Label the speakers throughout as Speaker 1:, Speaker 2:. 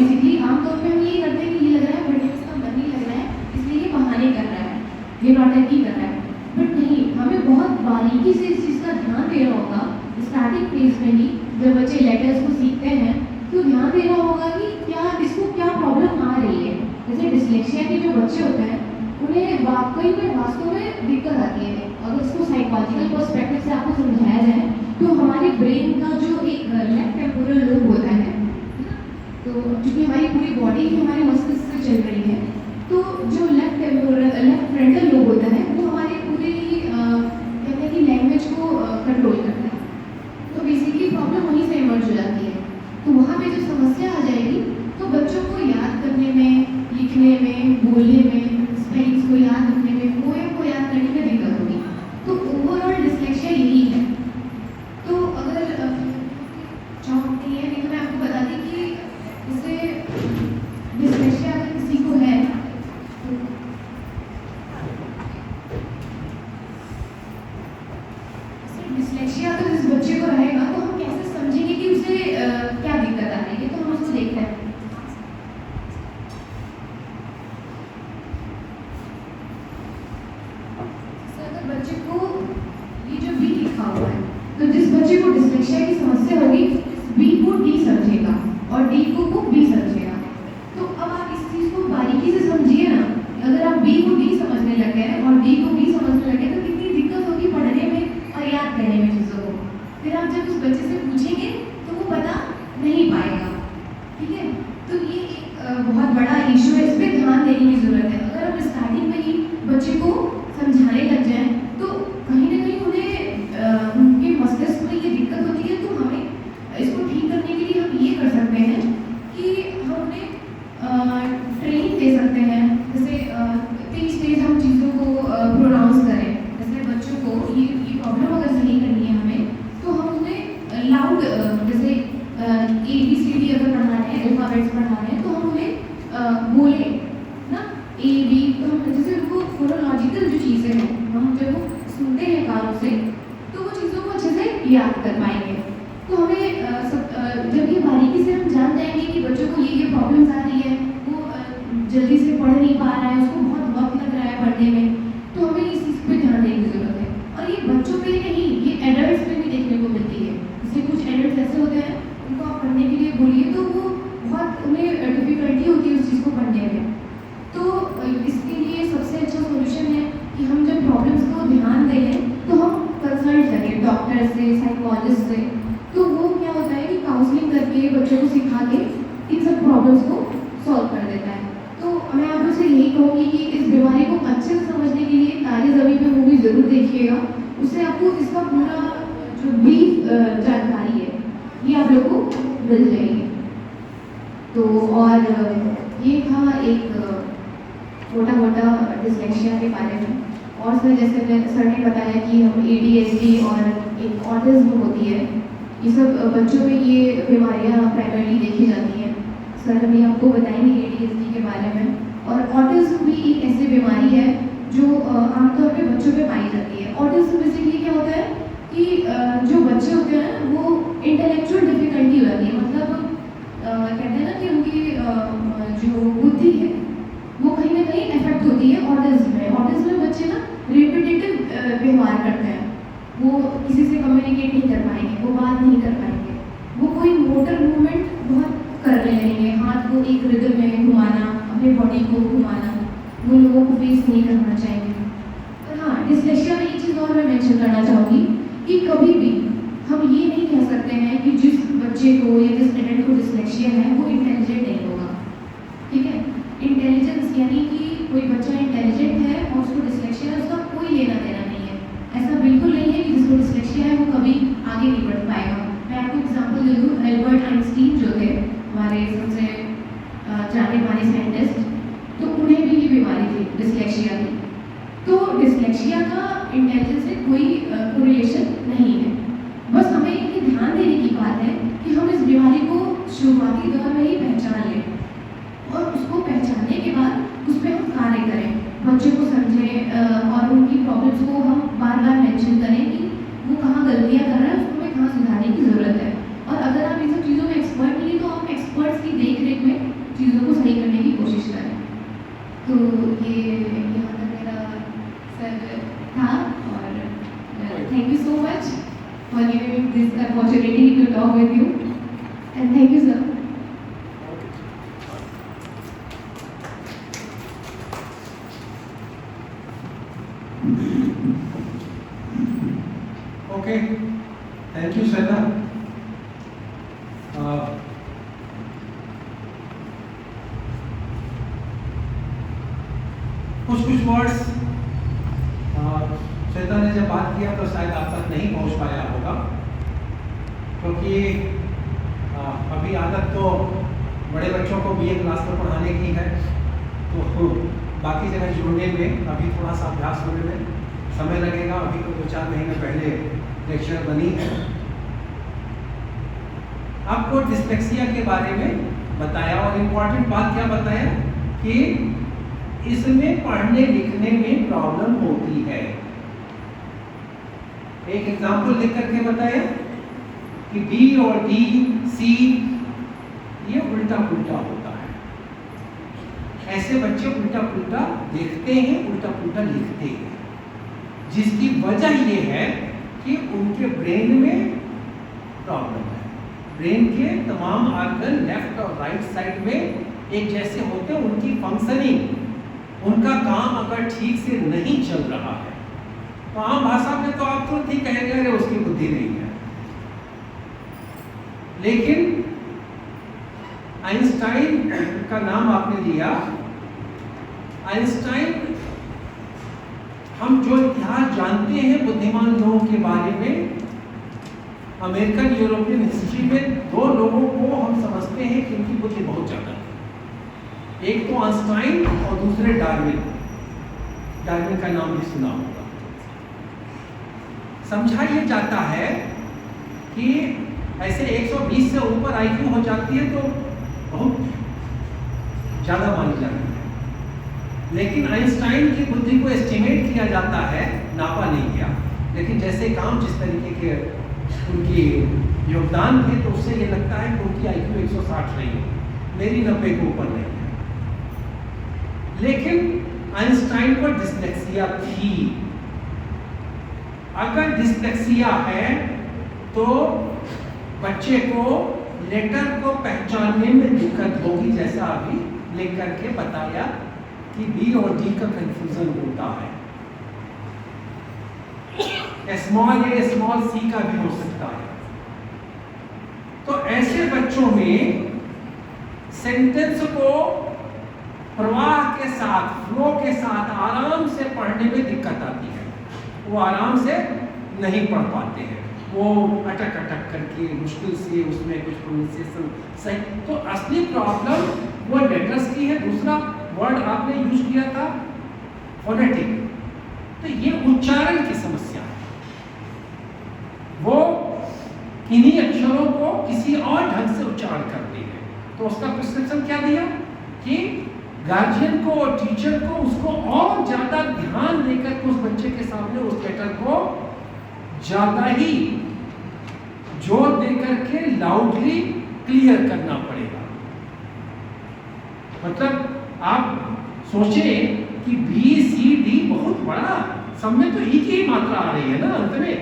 Speaker 1: Basically आमतौर पे हम ये करते हैं कि ये लग रहा है बढ़िया, इसका मन नहीं लग रहा है, इसलिए ये बहाने कर रहा है, ये नौटंकी कर रहा है। बट नहीं, हमें बहुत बारीकी से इस चीज़ का ध्यान देना होगा। स्टार्टिंग फेज में ही जब बच्चे लेटर्स को सीखते हैं तो ध्यान देना होगा कि क्या इसको क्या प्रॉब्लम आ रही है। जैसे डिस्लेक्सिया के जो बच्चे होते हैं उन्हें वाकई में वास्तव में दिक्कत आती है। अगर इसको साइकोलॉजिकल पर्सपेक्टिव से आपको समझाया जाए तो हमारे ब्रेन का जो एक लेफ्ट टेम्पोरल लोब होता है, तो क्योंकि हमारी पूरी बॉडी ही हमारे मस्तिष्क से चल रही है, तो जो लेफ्ट फ्रंटल लोब होता है वो हमारे पूरे कहते हैं कि लैंग्वेज को कंट्रोल करता है। तो बेसिकली प्रॉब्लम वहीं से इमर्ज हो जाती है। तो वहाँ पे जब समस्या आ जाएगी तो बच्चों को याद करने में, लिखने में, बोलने में, स्पेलिंग्स को याद रखने में, पोएम को याद करने में दिक्कत होगी। तो ओवरऑल डिस्लेक्सिया यही है। तो अगर चौक नहीं है, नहीं तो मैं आपको बता दी कि जैसे डिस्लेक्सिया अगर किसी को है डिस्लेक्सिया अगर इस बच्चे को रहेगा तो हम कैसे समझेंगे कि उसे क्या दिक्कत आ रही है। तो हम उसको देखते हैं। अगर बच्चे को ये जो बी लिखा हुआ है, तो जिस बच्चे को डिस्लेक्सिया की समस्या होगी बी को डी समझेगा और डी को वो बी समझेगा। तो अब आप इस चीज को बारीकी से समझिए ना। अगर आप बी को डी समझने लगे और डी को बी समझने लगे तो कितनी दिक्कत होगी पढ़ने में और याद करने में चीज़ों को। फिर आप जब उस बच्चे से पूछेंगे तो वो बता नहीं पाएगा। ठीक है, तो ये एक बहुत बड़ा इशू है, इस पर ध्यान देने की ज़रूरत है। अगर हम स्टार्टिंग में ही बच्चे को समझाने लग जाएं तो कहीं ना कहीं उन्हें उनके मस्तिष्क में ये दिक्कत होती है। तो हमें इसको ठीक करने के लिए हम ये कर सकते हैं कि हम उन्हें ट्रेनिंग दे सकते हैं। जैसे तेज तेज हम चीज़ों को प्रोनाउंस करें। जैसे बच्चों को ये प्रॉब्लम अगर सही करनी है हमें, तो हम उन्हें लाउड जैसे ABCD अगर पढ़ा रहे हैं, अल्फाबेट्स पढ़ा रहे हैं, तो हम उन्हें बोले ना AB। तो हम जैसे उनको फोनोलॉजिकल जो चीज़ें हैं हम जब वो सुनते हैं कानों से तो वो चीज़ों को अच्छे से याद कर पाएंगे। तो हमें जब ये बारीकी से हम जान जाएंगे कि बच्चों को ये प्रॉब्लम्स आ रही है, वो जल्दी से पढ़ नहीं पा रहा है, उसको बहुत वक्त लग रहा है पढ़ने में, तो हमें इस चीज़ पे ध्यान देने की ज़रूरत है। और ये बच्चों पे नहीं, ये एडल्ट्स पे भी देखने को मिलती है। जैसे कुछ एडल्ट्स ऐसे होते हैं उनको आप पढ़ने के लिए बोलिए तो वो बहुत उन्हें डिफिकल्टी होती है उस चीज़ को पढ़ने में। तो इसके लिए सबसे अच्छा सोल्यूशन है कि हम जब प्रॉब्लम्स को ध्यान दें तो हम कंसल्ट करें डॉक्टर से, साइकोलॉजिस्ट से। तो वो क्या होता है कि काउंसलिंग करके बच्चों को सिखा के इन सब प्रॉब्लम्स को सॉल्व कर देता है। तो मैं आप लोग से यही कहूँगी कि इस बीमारी को अच्छे से समझने के लिए तारे ज़मीन पे मूवी ज़रूर देखिएगा। उससे आपको इसका पूरा जो ब्रीफ जानकारी है ये आप लोग को मिल जाएगी। तो और ये था एक छोटा मोटा डिस्लेक्सिया के बारे में। और सर जैसे सर ने बताया कि हम ADHD और एक ऑटिज्म होती है, ये सब बच्चों में ये बीमारियाँ प्राइमरली देखी जाती हैं। सर अभी आपको बताएंगे ADHD के बारे में। और ऑटिज्म भी एक ऐसी बीमारी है जो आमतौर पे बच्चों में पाई जाती है। ऑटिज्म बेसिकली क्या होता है कि जो बच्चे होते हैं वो इंटेलेक्चुअल डिफिकल्टी हो जाती है। मतलब कहते हैं ना कि उनकी जो बुद्धि है वो कहीं ना कहीं इफेक्ट होती है ऑटिज्म में। ऑटिज्म में बच्चे ना रिपीटेटिव व्यवहार करते हैं, वो किसी से कम्युनिकेट नहीं कर पाएंगे, वो बात नहीं कर पाएंगे, वो कोई मोटर मूवमेंट बहुत करने लगेंगे, हाथ को एक रिदम में घुमाना, अपने बॉडी को घुमाना, वो लोगों को फेस नहीं करना चाहेंगे। और हाँ, डिस्लेक्सिया में एक चीज़ और मैं मेंशन करना चाहूँगी कि कभी भी हम ये नहीं कह सकते हैं कि जिस बच्चे को या जिस एडल्ट को डिस्लेक्सिया है वो इंटेलिजेंट नहीं होगा। ठीक है, इंटेलिजेंस यानी कि कोई बच्चा इंटेलिजेंट है और उसको डिस्लेक्सिया है, उसका कोई लेना देना नहीं है। ऐसा बिल्कुल नहीं है कि जिसको डिस्लेक्सिया है वो कभी आगे नहीं बढ़ पाएगा। मैं आपको एग्जांपल दे दूँ, एल्बर्ट आइंस्टीन जो थे हमारे सबसे जाने माने साइंटिस्ट, तो उन्हें भी ये बीमारी थी डिस्लेक्सिया की। तो डिस्लेक्सिया का इंटेलिजेंस से कोई कोरिलेशन नहीं है। बस हमें ये ध्यान देने की बात है कि हम इस बीमारी को शुरुआती दौर में ही पहचान लें और उसको पहचानने के बाद उस पर हम कार्य करें, बच्चे को समझें और उनकी प्रॉब्लम्स को हम बार बार मेंशन करें कि वो कहाँ गलतियाँ कर रहे हैं, उसको हमें कहाँ सुधारने की ज़रूरत है। और अगर आप इन सब चीज़ों में एक्सपर्ट नहीं है तो हम एक्सपर्ट्स की देख रेख में opportunity to talk with you. And thank you, sir.
Speaker 2: Okay, thank you, Shweta. कुछ वर्ड्स श्वेता ने जब बात किया तो शायद आप तक नहीं पहुंच पाया होगा, क्योंकि अभी आदत तो बड़े बच्चों को बीए क्लास में पढ़ाने की है, तो बाकी जगह जुड़ने में अभी थोड़ा सा अभ्यास होने में समय लगेगा। अभी तो 2-4 महीने पहले लेक्चर बनी है। आपको डिस्लेक्सिया के बारे में बताया, और इम्पोर्टेंट बात क्या बताया कि इसमें पढ़ने लिखने में प्रॉब्लम होती है। एक एग्जांपल लिख करके बताया कि बी और डी, सी ये उल्टा पुल्टा होता है। ऐसे बच्चे उल्टा पुल्टा देखते हैं, उल्टा पुल्टा लिखते हैं, जिसकी वजह ये है कि उनके ब्रेन में प्रॉब्लम है। ब्रेन के तमाम आर्गन लेफ्ट और राइट साइड में एक जैसे होते हैं, उनकी फंक्शनिंग, उनका काम अगर ठीक से नहीं चल रहा है तो आम भाषा में तो आप तुरंत ही कहेंगे अरे उसकी बुद्धि नहीं है। लेकिन आइंस्टाइन का नाम आपने लिया। आइंस्टाइन, हम जो इतिहास जानते हैं बुद्धिमान लोगों के बारे में, अमेरिकन यूरोपियन हिस्ट्री में 2 लोगों को हम समझते हैं कि उनकी बुद्धि बहुत ज्यादा है। एक तो आइंस्टाइन और दूसरे डार्विन। डार्विन का नाम भी सुना होगा। समझा यह जाता है कि ऐसे 120 से ऊपर आईक्यू हो जाती है तो बहुत ज्यादा मानी जाती है। लेकिन आइंस्टाइन की बुद्धि को एस्टिमेट किया जाता है, नापा नहीं गया, लेकिन जैसे काम जिस तरीके के उनकी योगदान थे तो उससे ये लगता है कि उनकी आईक्यू 160 नहीं है, मेरी 90 के ऊपर नहीं है। लेकिन आइंस्टाइन को डिस्लेक्सिया थी। अगर डिस्लेक्सिया है तो बच्चे को लेटर को पहचानने में दिक्कत होगी, जैसा अभी लिख करके बताया कि बी और डी का कंफ्यूजन होता है। स्मॉल ए स्मॉल सी का भी हो सकता है। तो ऐसे बच्चों में सेंटेंस को प्रवाह के साथ, फ्लो के साथ आराम से पढ़ने में दिक्कत आती है। वो आराम से नहीं पढ़ पाते हैं, वो अटक अटक करके मुश्किल से उसमें कुछ प्रोनाउंसिएशन सही। तो असली प्रॉब्लम वो लेटर्स की है। दूसरा वर्ड आपने यूज किया था फोनेटिक, तो ये उच्चारण की समस्या है। वो किन्हीं अक्षरों को किसी और ढंग से उच्चारण करते हैं। तो उसका प्रिस्क्रिप्शन क्या दिया कि गार्जियन को और टीचर को उसको और ज्यादा ध्यान देकर के उस बच्चे के सामने उस लेटर को ज्यादा ही जोर देकर के लाउडली क्लियर करना पड़ेगा। मतलब आप सोचें कि बी सी डी बहुत बड़ा, सब में तो ई की ही मात्रा आ रही है ना अंत में,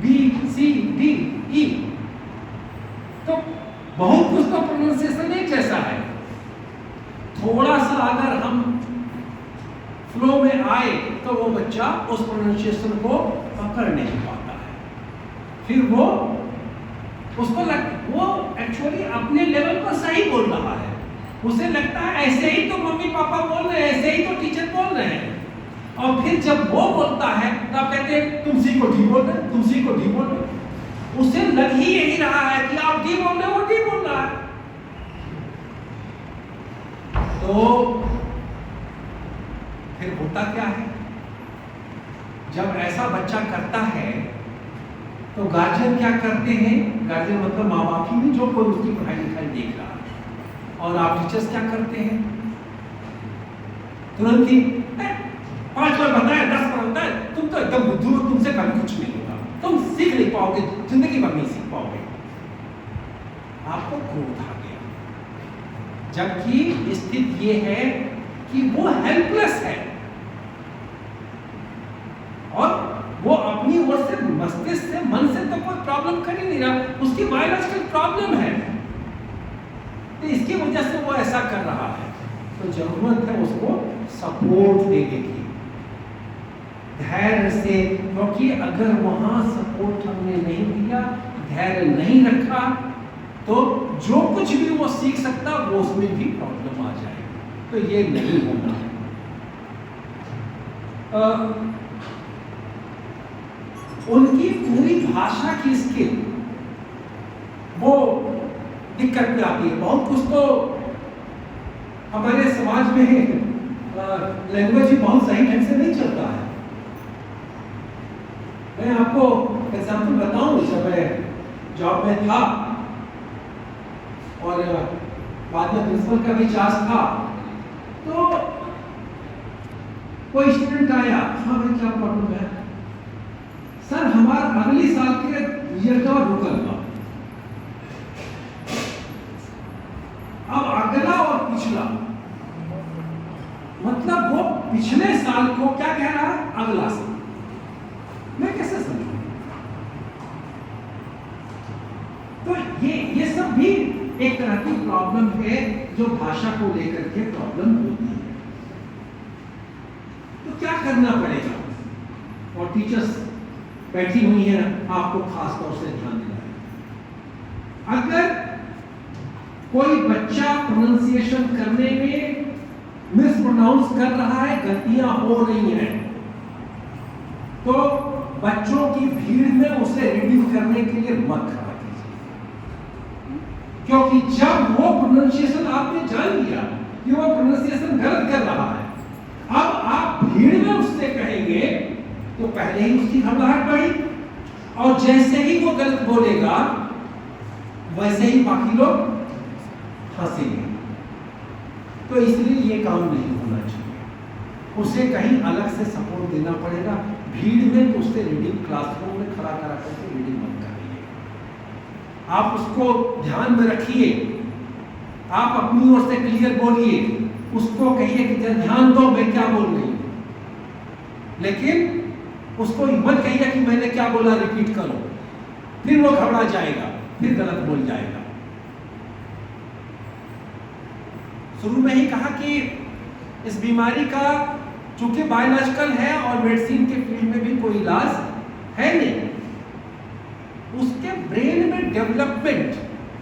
Speaker 2: बी सी डी ई, तो बहुत कुछ तो प्रोनाउंसिएशन एक जैसा है। थोड़ा सा अगर हम फ्लो में आए तो वो बच्चा उस प्रोनाउंसिएशन को पकड़ नहीं पाता है। फिर वो एक्चुअली अपने लेवल पर सही बोल रहा है, उसे लगता है ऐसे ही तो मम्मी पापा बोल रहे हैं, ऐसे ही तो टीचर बोल रहे हैं। और फिर जब वो बोलता है तो आप कहते हैं तुम सी को डी बोल रहे, तुम सी को डी बोल रहे। उसे लग ही यही रहा है कि आप डी बोल रहे हो, वो डी बोल रहा है। तो फिर होता क्या है, जब ऐसा बच्चा करता है तो गार्जियन क्या करते हैं, गार्जियन मतलब माँ बाप ही नहीं, जो कोई उसकी पढ़ाई लिखाई देख रहा है। और आप टीचर्स क्या करते हैं, तुरंत ही 5 बार बताया 10 बार बताया, तुम तो एकदम बुद्धू हो, तुमसे कभी कुछ नहीं होगा, तुम सीख नहीं पाओगे, जिंदगी भर नहीं सीख पाओगे। आपको क्रोध आ गया, जबकि स्थिति ये है कि वो हेल्पलेस है और वो अपनी ओर से मस्तिष्क से, मन से तो कोई प्रॉब्लम प्रॉब्लम कर ही नहीं रहा, उसकी बायोलॉजिकल प्रॉब्लम है, तो इसकी वजह से वो ऐसा कर रहा है। तो जरूरत है उसको सपोर्ट देने की, धैर्य से, क्योंकि अगर वहां सपोर्ट हमने नहीं दिया, धैर्य नहीं रखा, तो जो कुछ भी वो सीख सकता वो उसमें भी प्रॉब्लम आ जाएगी। तो ये नहीं होना है। उनकी पूरी भाषा की स्किल वो दिक्कत में आती है। बहुत कुछ तो हमारे समाज में लैंग्वेज भी बहुत सही ढंग से नहीं चलता है। मैं आपको एग्जाम्पल बताऊं, जब मैं जॉब में था और बाद में प्रिंसिपल का भी चार्ज था, तो कोई स्टूडेंट आया, हाँ भाई क्या प्रॉब्लम है सर, हमारा अगली साल के ईयर का रुकल था। अब अगला और पिछला, मतलब वो पिछले साल को क्या कह रहा है, अगला साल। मैं कैसे समझूं? तो ये सब भी एक तरह की प्रॉब्लम है जो भाषा को लेकर के प्रॉब्लम होती है। तो क्या करना पड़ेगा? और टीचर्स बैठी हुई हैं, आपको खास तौर से ध्यान देना है। अगर कोई बच्चा प्रोनाउंसिएशन करने में मिसप्रोनाउंस कर रहा है, गलतियां हो रही हैं, तो बच्चों की भीड़ में उसे रिड्यूस करने के लिए मत खड़ा कीजिए, क्योंकि जब वो प्रोनाउंसिएशन आपने जान लिया कि वो प्रोनाउंसिएशन गलत कर रहा है, अब आप भीड़ में उससे कहेंगे तो पहले ही उसकी घबराहट बढ़ी, और जैसे ही वो गलत बोलेगा वैसे ही बाकी लोग हंसेंगे। तो इसलिए ये काम नहीं होना चाहिए, उसे कहीं अलग से सपोर्ट देना पड़ेगा। भीड़ में तो उससे रीडिंग क्लासरूम में खड़ा करा करके रीडिंग मत करिए, आप उसको ध्यान में रखिए, आप अपनी ओर से क्लियर बोलिए, उसको कहिए कि ध्यान दो मैं क्या बोल रही हूं, लेकिन उसको मत कहिए कि मैंने क्या बोला रिपीट करो, फिर वो घबरा जाएगा, फिर गलत बोल जाएगा। शुरू में ही कहा कि इस बीमारी का चूंकि बायोलॉजिकल है और मेडिसिन के फील्ड में भी कोई इलाज है नहीं, उसके ब्रेन में डेवलपमेंट,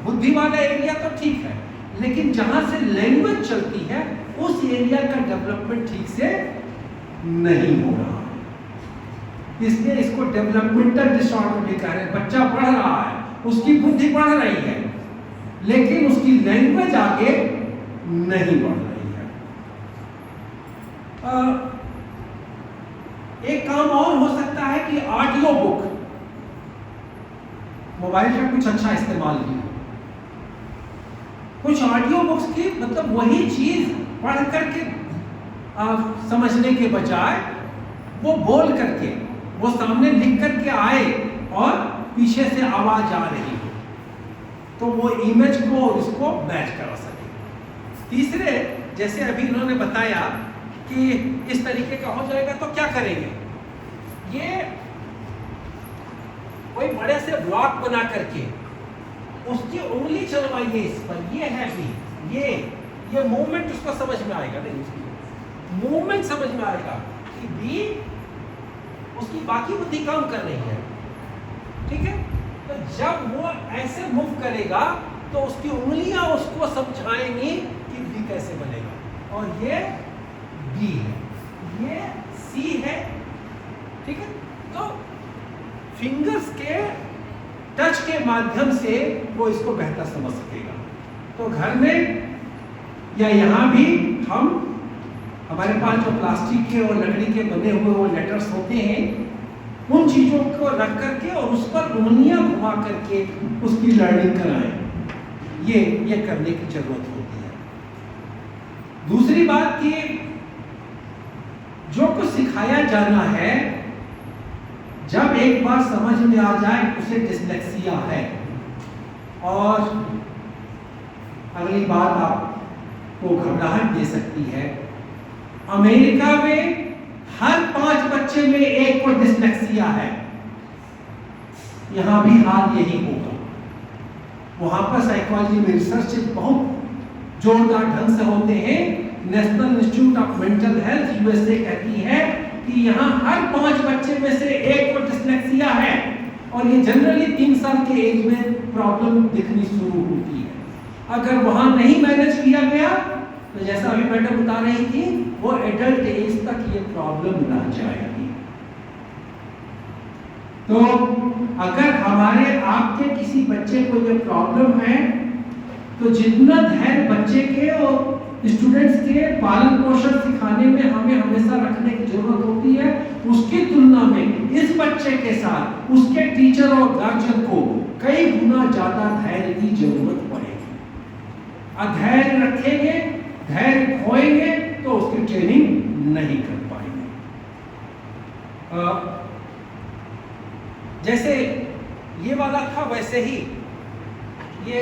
Speaker 2: बुद्धि वाला एरिया तो ठीक है, लेकिन जहां से लैंग्वेज चलती है उस एरिया का डेवलपमेंट ठीक से नहीं हो रहा, इसलिए इसको डेवलपमेंटल डिसऑर्डर भी कह रहे हैं। बच्चा पढ़ रहा है, उसकी बुद्धि बढ़ रही है, लेकिन उसकी लैंग्वेज आगे नहीं बढ़ रही है। एक काम और हो सकता है कि ऑडियो बुक, मोबाइल का कुछ अच्छा इस्तेमाल किया, कुछ ऑडियो बुक्स की मतलब वही चीज पढ़ करके समझने के बजाय वो बोल करके, वो सामने लिख करके आए और पीछे से आवाज आ रही हो, तो वो इमेज को इसको मैच करा सके। तीसरे, जैसे अभी इन्होंने बताया कि इस तरीके का हो जाएगा तो क्या करेंगे, ये कोई बड़े से ब्लॉक बना करके उसकी उंगली चलवाइए इस पर, ये है भी, ये मूवमेंट उसको समझ में आएगा, नहीं उसकी मूवमेंट समझ में आएगा कि बी उसकी बाकी बुद्धि काम कर रही है, ठीक है। तो जब वो ऐसे मूव करेगा तो उसकी उंगलियां उसको समझाएंगी कि बी कैसे बनेगा, और ये बी है, ये सी है, ठीक है। तो फिंगर्स के टच के माध्यम से वो इसको बेहतर समझ सकेगा। तो घर में या यहाँ भी हमारे पास जो प्लास्टिक के और लकड़ी के बने हुए वो लेटर्स होते हैं, उन चीजों को रख करके और उस पर उंगलियां घुमा करके उसकी लर्निंग कराएं, ये करने की जरूरत होती है। दूसरी बात कि जो कुछ सिखाया जाना है, जब एक बार समझ में आ जाए उसे डिस्लेक्सिया है, और अगली बात आपको घबराहट दे सकती है। अमेरिका में हर 5 बच्चे में एक को डिस्लेक्सिया है, यहाँ भी हाल यही होगा। वहां पर साइकोलॉजी में रिसर्च बहुत जोरदार ढंग से होते हैं। National institute of mental health USA कहती है कि यहाँ हर 5 बच्चे में से एक को डिस्लेक्सिया है, और ये जनरली 3 साल के एज में प्रॉब्लम दिखनी शुरू होती है। अगर वहां नहीं मैनेज किया गया तो जैसा अभी मैडम बता रही थी, वो एडल्ट एज तक ये प्रॉब्लम रह जाएगी। तो अगर हमारे आपके किसी बच्चे को ये प्रॉब्लम है, तो जितना धैर्य बच्चे के और स्टूडेंट्स के पालन पोषण सिखाने में हमें हमेशा रखने की जरूरत होती है, उसकी तुलना में इस बच्चे के साथ उसके टीचर और गार्जियन को कई गुना ज्यादा धैर्य की जरूरत पड़ेगी। अधैर्य रखेंगे, धैर्य खोएंगे तो उसकी ट्रेनिंग नहीं कर पाएंगे। जैसे ये वाला था, वैसे ही ये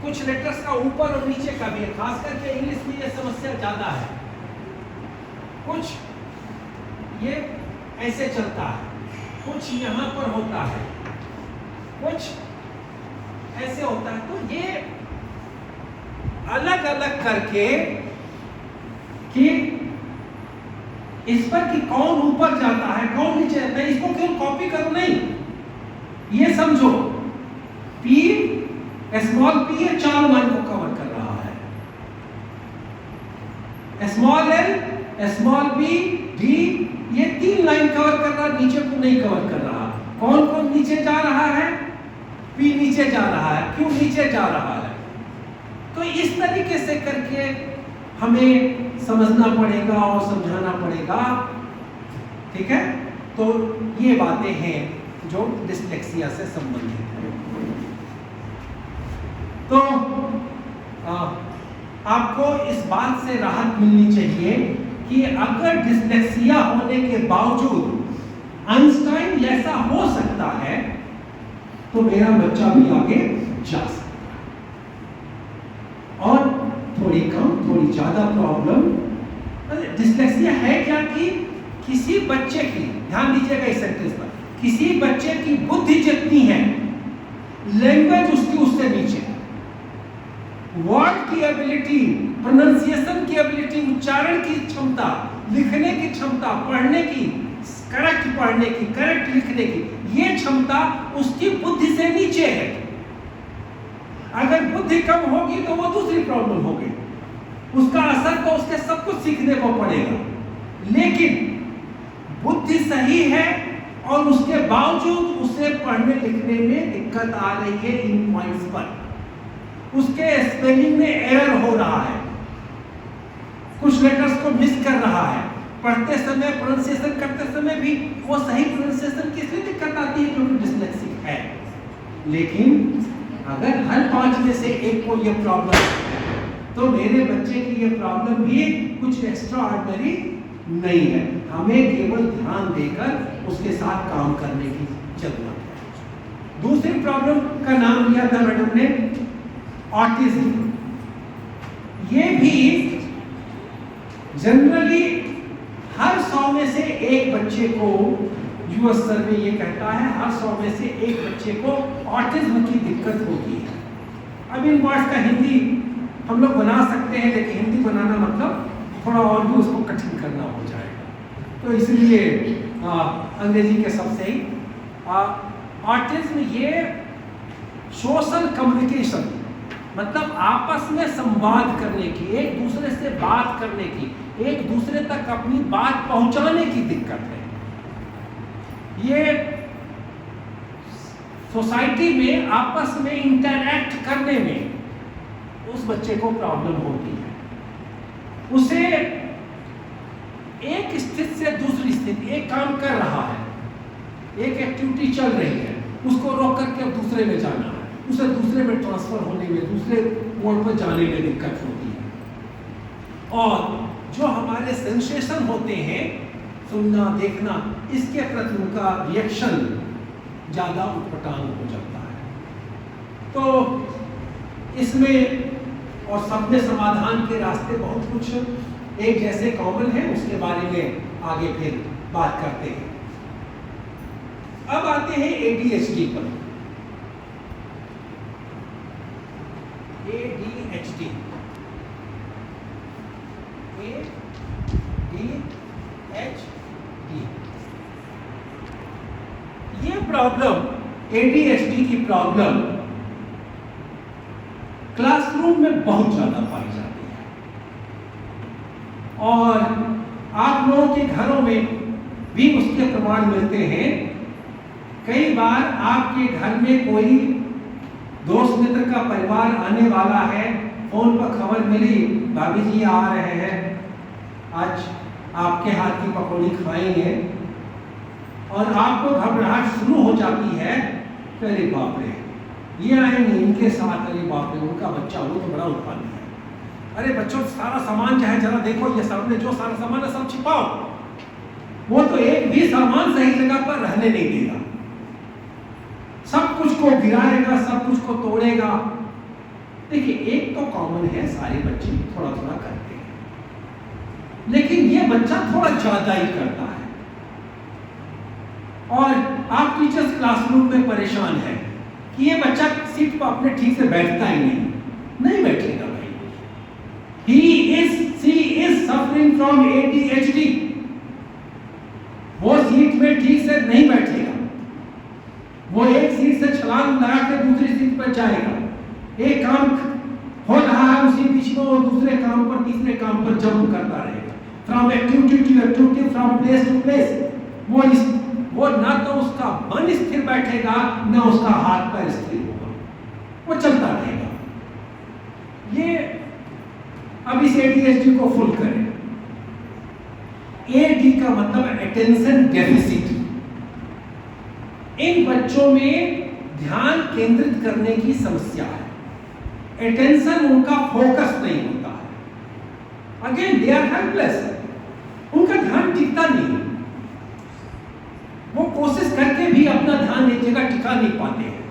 Speaker 2: कुछ लेटर्स का ऊपर और नीचे का भी है, खास करके इंग्लिश में ये समस्या ज्यादा है। कुछ ये ऐसे चलता है, कुछ यहाँ पर होता है, कुछ ऐसे होता है। तो ये अलग अलग करके कि इस पर कि कौन ऊपर जाता है कौन नीचे जाता है, इसको क्यों कॉपी करो, नहीं, ये समझो पी स्मॉल पी ये 4 लाइन को कवर कर रहा है, small L small B D ये 3 लाइन कवर कर रहा है, नीचे को नहीं कवर कर रहा। कौन कौन नीचे जा रहा है, पी नीचे जा रहा है, क्यों नीचे जा रहा है। तो इस तरीके से करके हमें समझना पड़ेगा और समझाना पड़ेगा, ठीक है। तो ये बातें हैं जो डिस्लेक्सिया से संबंधित है। तो आपको इस बात से राहत मिलनी चाहिए कि अगर डिस्लेक्सिया होने के बावजूद आइंस्टाइन जैसा हो सकता है, तो मेरा बच्चा भी आगे जा सकता है। और थोड़ी कम थोड़ी ज्यादा प्रॉब्लम, डिस्लेक्सिया है क्या कि किसी बच्चे की, ध्यान दीजिएगा इस सेंटेंस पर, किसी बच्चे की बुद्धि जितनी है, लैंग्वेज उसकी उससे नीचे, वर्ड की एबिलिटी, प्रोनाउंसिएशन की एबिलिटी, उच्चारण की क्षमता, लिखने की क्षमता, पढ़ने की, करेक्ट पढ़ने की, करेक्ट लिखने की, ये क्षमता उसकी बुद्धि से नीचे है। अगर बुद्धि कम होगी तो वो दूसरी प्रॉब्लम होगी, उसका असर तो उसके सब कुछ सीखने को पड़ेगा। लेकिन बुद्धि सही है और उसके बावजूद उसे पढ़ने लिखने में दिक्कत आ रही है, इन पॉइंट्स पर उसके स्पेलिंग में एरर हो रहा है, कुछ लेटर्स को मिस कर रहा है, पढ़ते समय प्रोनाउंसिएशन करते समय भी वो सही प्रोनाउंसिएशन की इसलिए दिक्कत आती है क्योंकि डिस्लेक्सिक है। लेकिन अगर हर 5 में से एक को ये प्रॉब्लम है, तो मेरे बच्चे की ये प्रॉब्लम भी कुछ एक्स्ट्रा ऑर्डिनरी नहीं है। हमें केवल ध्यान देकर उसके साथ काम करने की जरूरत है। दूसरी प्रॉब्लम का नाम लिया था मैडम ने ऑटिज्म। ये भी जनरली हर 100 में से एक बच्चे को, यूएस सर्वे ये कहता है, हर 100 में से एक बच्चे को ऑटिज्म की दिक्कत होती है। अब इन वर्ड्स का हिंदी हम लोग बना सकते हैं, लेकिन हिंदी बनाना मतलब थोड़ा और भी उसको कठिन करना हो जाएगा, तो इसलिए अंग्रेजी के शब्द से ही ऑटिज्म ये सोशल कम्युनिकेशन, मतलब आपस में संवाद करने की, एक दूसरे से बात करने की, एक दूसरे तक अपनी बात पहुंचाने की दिक्कत है। ये सोसाइटी में आपस में इंटरैक्ट करने में उस बच्चे को प्रॉब्लम होती है। उसे एक स्थिति से दूसरी स्थिति, एक काम कर रहा है, एक एक्टिविटी चल रही है, उसको रोक करके अब दूसरे में जाना है, उसे दूसरे में ट्रांसफर होने में, दूसरे मोड पर जाने में दिक्कत होती है। और जो हमारे सेंसेशन होते हैं, सुनना, देखना, इसके प्रति उनका रिएक्शन ज़्यादा उत्पटांग हो जाता है। तो इसमें और सब में समाधान के रास्ते बहुत कुछ एक जैसे कॉमन है, उसके बारे में आगे फिर बात करते हैं। अब आते हैं ADHD पर। ADHD ये प्रॉब्लम, ADHD की प्रॉब्लम क्लासरूम में बहुत ज्यादा पाई जाती है और आप लोगों के घरों में भी उसके प्रमाण मिलते हैं। कई बार आपके घर में कोई दोस्त मित्र का परिवार आने वाला है, फोन पर खबर मिली भाभी जी आ रहे हैं, आज आपके हाथ की पकौड़ी खाएंगे, और आपको घबराहट शुरू हो जाती है। अरे बाप रे ये आएंगे इनके साथ, अरे बाप रे उनका बच्चा वो तो बड़ा उत्पादी है, अरे बच्चों सारा सामान चाहे जरा देखो, ये सामने जो सारा सामान है सब छिपाओ, वो तो एक भी सामान सही जगह पर रहने नहीं देगा, सब कुछ को गिराएगा, सब कुछ को तोड़ेगा। देखिए एक तो कॉमन है, सारे बच्चे थोड़ा थोड़ा करते हैं, लेकिन ये बच्चा थोड़ा ज्यादा ही करता है और आप टीचर्स क्लासरूम में परेशान है कि ये बच्चा सीट पर अपने ठीक से बैठता ही नहीं बैठेगा भाई, she is suffering from ADHD, वो सीट में ठीक से नहीं बैठेगा, वो एक सीट से छलांग लगा के दूसरी सीट पर जाएगा, एक काम हो रहा है उसी बीच में वो दूसरे काम पर तीसरे काम पर जंप करता रहेगा, from activity to activity, from place to place. वो ना तो उसका मन स्थिर बैठेगा ना उसका हाथ पैर स्थिर होगा, वो चलता रहेगा। ये अब इस ADHD को फुल करें। AD का मतलब अटेंशन डेफिसिट। इन बच्चों में ध्यान केंद्रित करने की समस्या है, अटेंशन उनका फोकस नहीं होता है। अगेन दे आर हेल्पलेस, उनका ध्यान टिकता नहीं, वो कोशिश करके भी अपना ध्यान एक जगह टिका नहीं पाते हैं।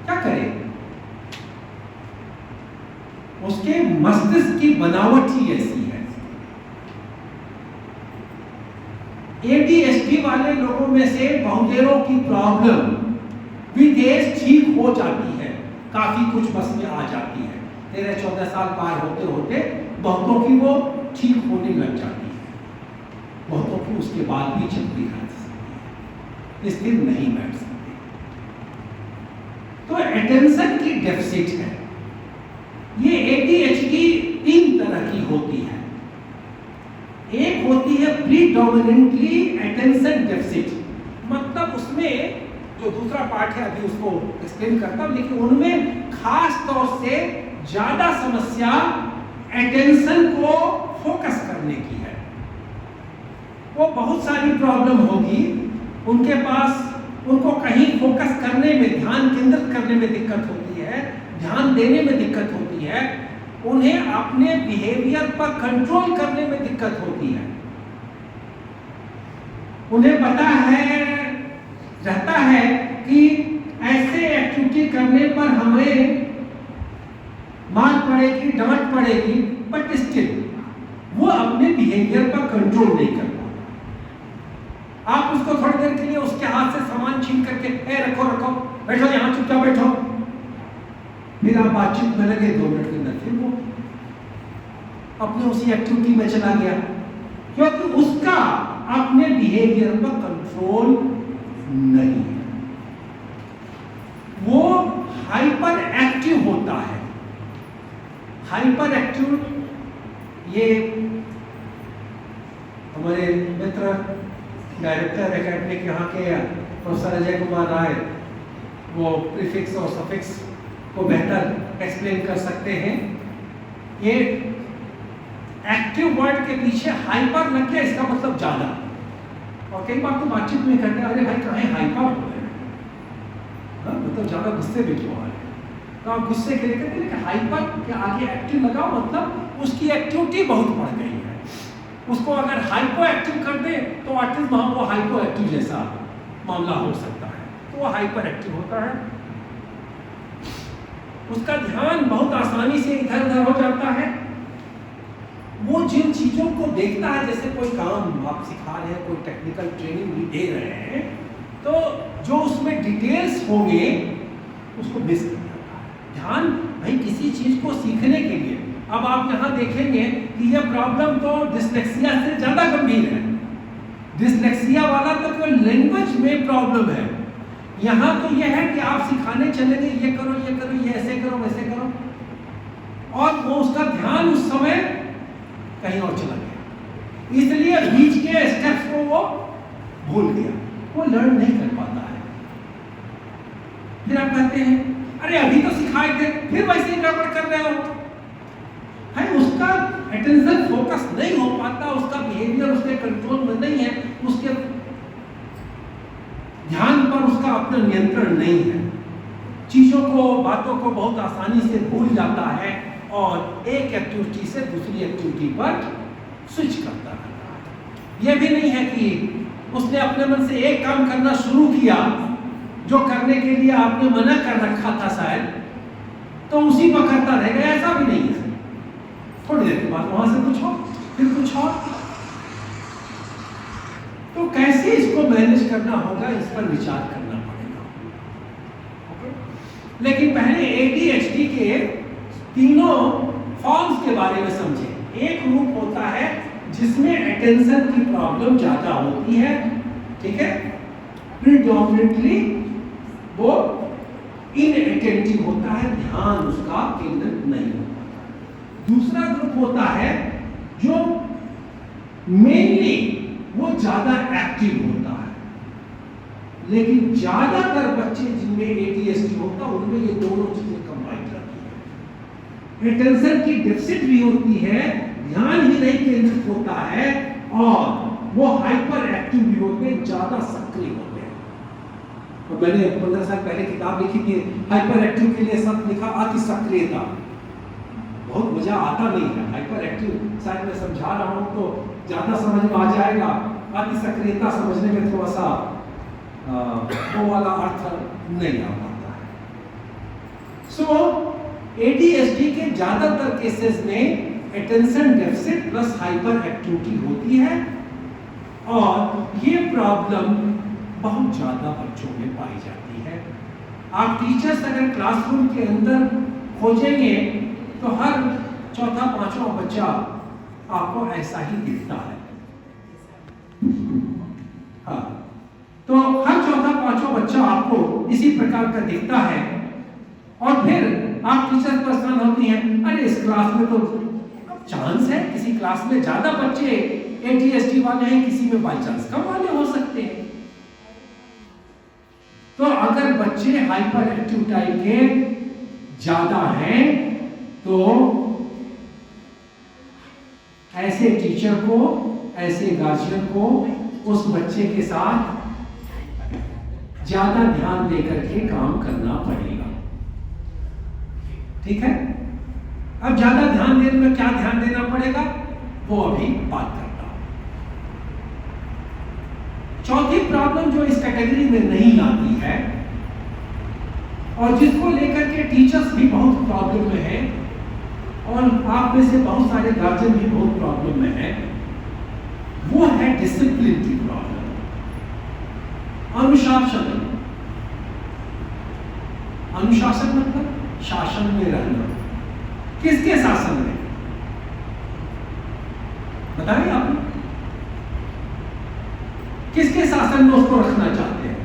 Speaker 2: क्या करें? उसके मस्तिष्क की बनावट ही ऐसी है। ADHD वाले लोगों में से बहुतेरों की प्रॉब्लम विदेश ठीक हो जाती है, काफी कुछ बस में आ जाती है, 13-14 साल पार होते होते बहुतों की वो ठीक होने लग जाती है, बहुतों की उसके बाद भी चलती रहती है, स्थिर नहीं बैठ सकते। तो अटेंशन की डेफिसिट है। ये ADHD 3 तरह की होती है। एक होती है प्रीडोमिनेंटली अटेंशन डेफिसिट, मतलब उसमें जो दूसरा पार्ट है अभी उसको एक्सप्लेन करता हूं, लेकिन उनमें खास तौर से ज्यादा समस्या अटेंशन को फोकस करने की है। वो बहुत सारी प्रॉब्लम होगी उनके पास, उनको कहीं फोकस करने में, ध्यान केंद्रित करने में दिक्कत होती है, ध्यान देने में दिक्कत होती है, उन्हें अपने बिहेवियर पर कंट्रोल करने में दिक्कत होती है। उन्हें पता है, रहता है कि ऐसे एक्टिविटी करने पर हमें मार पड़ेगी, डांट पड़ेगी, बट स्टिल वो अपने बिहेवियर पर कंट्रोल नहीं कर पाता। आप उसको थोड़ी देर के लिए उसके हाथ से सामान छीन करके रखो रखो, बैठो यहाँ चुपचाप बैठो, फिर आप बातचीत में लगे 2 मिनट के अंदर फिर वो अपने उसी एक्टिविटी में चला गया, क्योंकि उसका अपने बिहेवियर पर कंट्रोल नहीं है। वो हाइपर एक्टिव होता है। हाइपर एक्टिव, ये हमारे मित्र डायरेक्टर एकेडमिक यहाँ के प्रोफेसर अजय कुमार राय, वो प्रीफिक्स और सफिक्स को बेहतर एक्सप्लेन कर सकते हैं। ये एक्टिव वर्ड के पीछे हाइपर लग गया, इसका मतलब ज्यादा, और कई बार तो बातचीत में कहते हैं अरे भाई कहीं हाइपर हो रहे हैं, मतलब ज्यादा गुस्से में क्यों आ रहे हैं, तो आप गुस्से के लिए कहते हैं कि हाइपर के आगे एक्टिव लगाओ, मतलब उसकी एक्टिविटी बहुत बढ़ गई है। उसको अगर हाइपो एक्टिव कर दे तो एटलीस्ट वहां वो हाइपो एक्टिव जैसा मामला हो सकता है, तो वो हाइपर एक्टिव होता है। उसका ध्यान बहुत आसानी से इधर उधर हो जाता है। वो जिन चीजों को देखता है, जैसे कोई काम आप सिखा रहे हैं, कोई टेक्निकल ट्रेनिंग भी दे रहे हैं, तो जो उसमें डिटेल्स होंगे उसको मिस कर जाता है। ध्यान भाई किसी चीज को सीखने के लिए, अब आप यहाँ देखेंगे कि यह प्रॉब्लम तो डिसलेक्सिया से ज्यादा गंभीर है। डिसलेक्सिया वाला तो कोई लैंग्वेज में प्रॉब्लम है, यहाँ तो यह है कि आप सिखाने चले गए ये करो ये ऐसे करो वैसे करो, और वो उसका ध्यान उस समय कहीं और चला गया, इसलिए बीच के स्टेप्स को वो भूल गया, वो लर्न नहीं कर पाता है। फिर आप कहते हैं अरे अभी तो सिखाए थे फिर वैसे ही गड़बड़ कर रहे हो। है उसका अटेंशन फोकस नहीं हो पाता, उसका बिहेवियर उसके कंट्रोल में नहीं है, उसके ध्यान पर उसका अपना नियंत्रण नहीं है, चीजों को बातों को बहुत आसानी से भूल जाता है और एक एक्टिविटी से दूसरी एक्टिविटी पर स्विच करता रहता है। यह भी नहीं है कि उसने अपने मन से एक काम करना शुरू किया जो करने के लिए आपने मना कर रखा था शायद, तो उसी पर करता रहेगा, ऐसा भी नहीं है। थोड़ी देर के बाद वहां से कुछ और फिर कुछ और, तो कैसे इसको मैनेज करना होगा इस पर विचार करना पड़ेगा। लेकिन पहले ADHD के तीनों फॉर्म्स के बारे में समझें। एक रूप होता है जिसमें अटेंशन की प्रॉब्लम ज्यादा होती है, ठीक है, प्रीडोमिनेंटली वो इनअटेंटिव होता है, ध्यान उसका केंद्रित नहीं होता। दूसरा ग्रुप होता है जो मेनली वो ज्यादा एक्टिव होता है, लेकिन ज्यादातर बच्चे जिनमें ADHD होता है उनमें ये दोनों चीजें कंबाइन रहती है। अटेंशन की डेफिसिट भी होती है, ध्यान ही नहीं केंद्रित होता है, और वो हाइपर एक्टिव भी होते हैं, ज्यादा सक्रिय होते हैं। तो मैंने 15 साल पहले किताब लिखी थी, हाइपर एक्टिव के लिए शब्द लिखा अति सक्रियता। बहुत मजा आता नहीं है हाइपर एक्टिव, शायद मैं समझा रहा हूं तो ज्यादा समझ में आ जाएगा, अति सक्रियता समझने में थोड़ा सा वो वाला अर्थ नहीं आ पाता है। सो ADHD के ज्यादातर केसेस में attention deficit plus hyper activity होती है, और ये प्रॉब्लम बहुत ज्यादा बच्चों में पाई जाती है। आप टीचर्स अगर क्लासरूम के अंदर खोजेंगे तो हर चौथा पांचवा बच्चा आपको ऐसा ही दिखता है। हाँ, तो हर चौथा पांचवा बच्चा आपको इसी प्रकार का दिखता है, और फिर आप टीचर परेशान होती हैं, अरे इस क्लास में तो चांस है, किसी क्लास में ज्यादा बच्चे ADHD वाले हैं, किसी में बाई चांस कम वाले हो सकते हैं। तो अगर बच्चे हाइपर एक्टिव टाइप के ज्यादा हैं तो ऐसे टीचर को, ऐसे गार्जियन को उस बच्चे के साथ ज्यादा ध्यान देकर के काम करना पड़ेगा, ठीक है। अब ज्यादा ध्यान देने में क्या ध्यान देना पड़ेगा वो अभी बात करता हूं। चौथी प्रॉब्लम जो इस कैटेगरी में नहीं आती है और जिसको लेकर के टीचर्स भी बहुत प्रॉब्लम में है, और आप में से बहुत सारे गार्जियन भी बहुत प्रॉब्लम में है, वो है डिसिप्लिन की प्रॉब्लम, अनुशासन। अनुशासन मतलब शासन में रहना। किसके शासन में बताइए आप, किसके शासन में उसको रखना चाहते हैं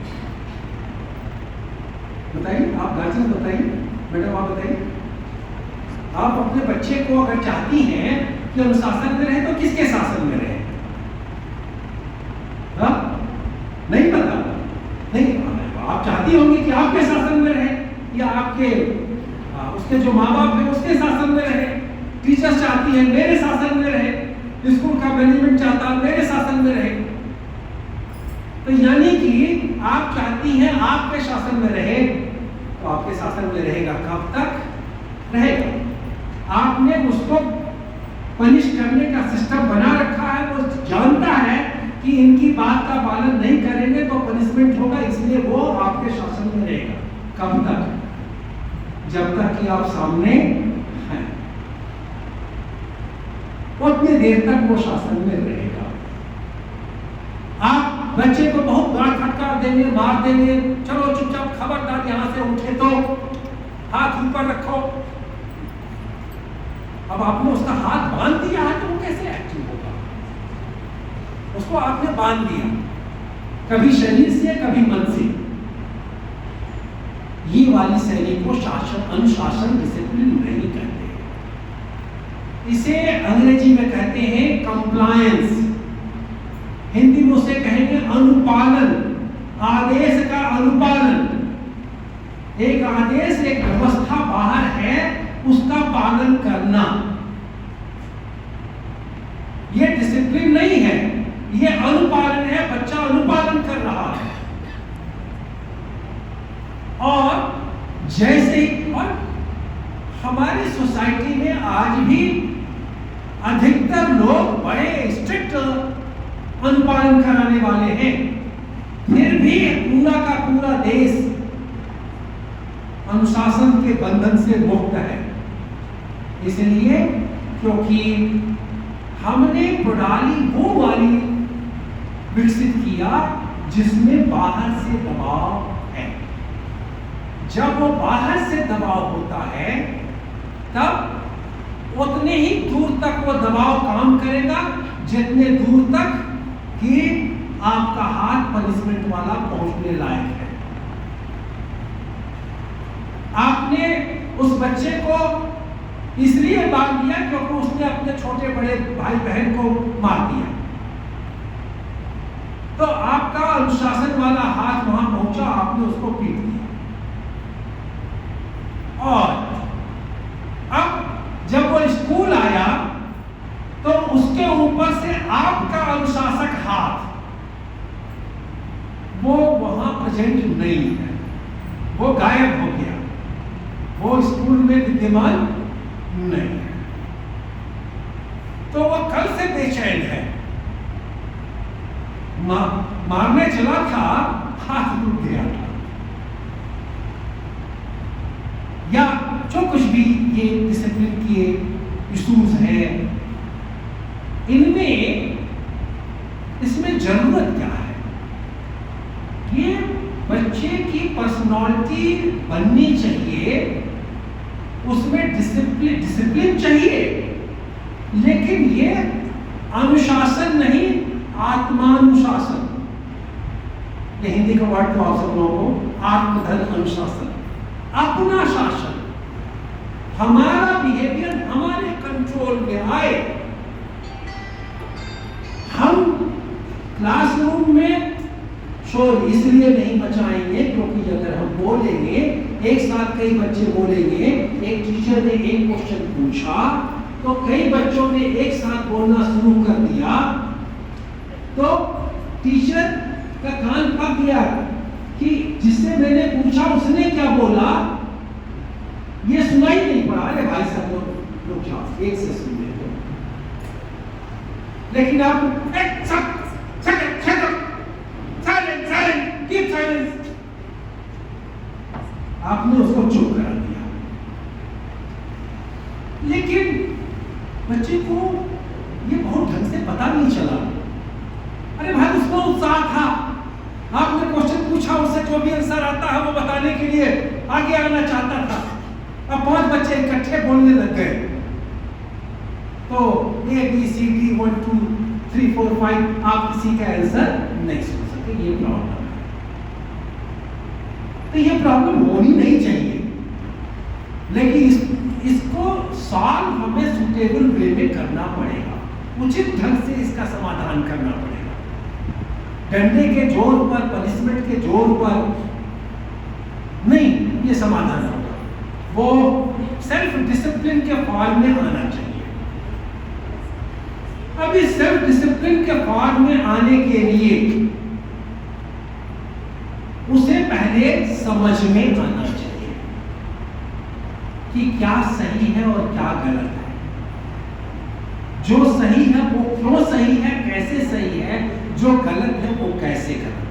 Speaker 2: बताइए, आप गार्जियन बताइए, मैडम आप बताइए। आप अपने बच्चे को अगर चाहती हैं कि अनुशासन में रहे तो किसके शासन में रहे? हाँ? नहीं पता, नहीं, आप चाहती होंगी कि आपके शासन में रहे या आपके उसके जो माँ बाप है उसके शासन में रहे। टीचर्स चाहती है मेरे शासन में रहे, स्कूल का मैनेजमेंट चाहता है मेरे शासन में रहे। तो यानी कि आप चाहती हैं आपके शासन में रहे, तो आपके शासन में रहेगा, कब तक रहेगा? आपने उसको पनिश करने का सिस्टम बना रखा है, वो जानता है कि इनकी बात का पालन नहीं करेंगे तो पनिशमेंट होगा, इसलिए वो आपके शासन में रहेगा। कब तक? जब तक कि आप सामने हैं, उतनी देर तक वो शासन में रहेगा। आप बच्चे को बहुत डांट फटकार देंगे, मार देंगे, चलो चुपचाप खबरदार यहां से उठे तो हाथ ऊपर रखो। अब आपने उसका हाथ बांध दिया है तो वो कैसे एक्टिव होगा? उसको आपने बांध दिया, कभी शरीर से कभी मन से। ये वाली शैली को शासन, अनुशासन, डिसिप्लिन नहीं कहते। इसे अंग्रेजी में कहते हैं कंप्लायंस, हिंदी में उसे कहेंगे अनुपालन, आदेश का अनुपालन। एक आदेश, एक व्यवस्था बाहर है, उसका पालन करना, यह डिसिप्लिन नहीं है, यह अनुपालन है। बच्चा अनुपालन कर रहा है। और जैसे और हमारी सोसाइटी में आज भी अधिकतर लोग बड़े स्ट्रिक्ट अनुपालन कराने वाले हैं, फिर भी पूरा का पूरा देश अनुशासन के बंधन से मुक्त है। इसलिए क्योंकि हमने प्रणाली वो वाली विकसित किया जिसमें बाहर से दबाव है। जब वो बाहर से दबाव होता है तब उतने ही दूर तक वो दबाव काम करेगा जितने दूर तक कि आपका हाथ पनिशमेंट वाला पहुंचने लायक है। आपने उस बच्चे को इसलिए मार दिया क्योंकि उसने अपने छोटे बड़े भाई बहन को मार दिया, तो आपका अनुशासन वाला हाथ वहां पहुंचा, आपने उसको पीट दिया। और अब जब वो स्कूल आया तो उसके ऊपर से आपका अनुशासक हाथ वो वहां प्रेजेंट नहीं है, वो गायब हो गया, वो स्कूल में विद्यमान नहीं है। तो वो कल से बेचैन है, मारने चला था, हाथ रुक गया था, या जो कुछ भी ये डिसिप्लिन के इश्यूज हैं, इनमें इसमें जरूरत क्या है? ये बच्चे की पर्सनालिटी बननी चाहिए, उसमें डिसिप्लिन चाहिए, लेकिन ये अनुशासन नहीं, आत्मानुशासन। ये हिंदी का वर्ड तो आप सब लोगों को आत्मधन अनुशासन, अपना शासन, हमारा बिहेवियर हमारे कंट्रोल में आए। हम क्लासरूम में शोर इसलिए नहीं मचाएंगे क्योंकि अगर हम बोलेंगे, एक साथ कई बच्चे बोलेंगे, एक टीचर ने एक क्वेश्चन पूछा तो कई बच्चों ने एक साथ बोलना शुरू कर दिया, तो टीचर का कान पक गया कि जिससे मैंने पूछा उसने क्या बोला, ये सुनाई नहीं पड़ा। अरे भाई सब लोग जाओ, एक से सुन लेते। लेकिन आप आपने उसको चुप करा दिया, लेकिन बच्चे को ये बहुत ढंग से पता नहीं चला। अरे भाई उसमें उत्साह था, आपने क्वेश्चन पूछा, उससे जो भी आंसर आता है वो बताने के लिए आगे आना चाहता था। अब 5 बच्चे इकट्ठे बोलने लग गए, तो ABCD 1 2 3 4 5 आप किसी का आंसर नहीं सुन सके। ये प्रॉब्लम है, तो ये प्रॉब्लम होनी नहीं चाहिए, लेकिन इसको सॉल्व हमें सुटेबल वे में करना पड़ेगा, उचित ढंग से इसका समाधान करना पड़ेगा। डंडे के जोर पर, पनिशमेंट के जोर पर नहीं ये समाधान होगा, वो सेल्फ डिसिप्लिन के फॉर्म में आना चाहिए। अब इस सेल्फ डिसिप्लिन के फॉर्म में आने के लिए उसे पहले समझ में आना चाहिए कि क्या सही है और क्या गलत है, जो सही है वो क्यों सही है, कैसे सही है, जो गलत है वो कैसे गलत है।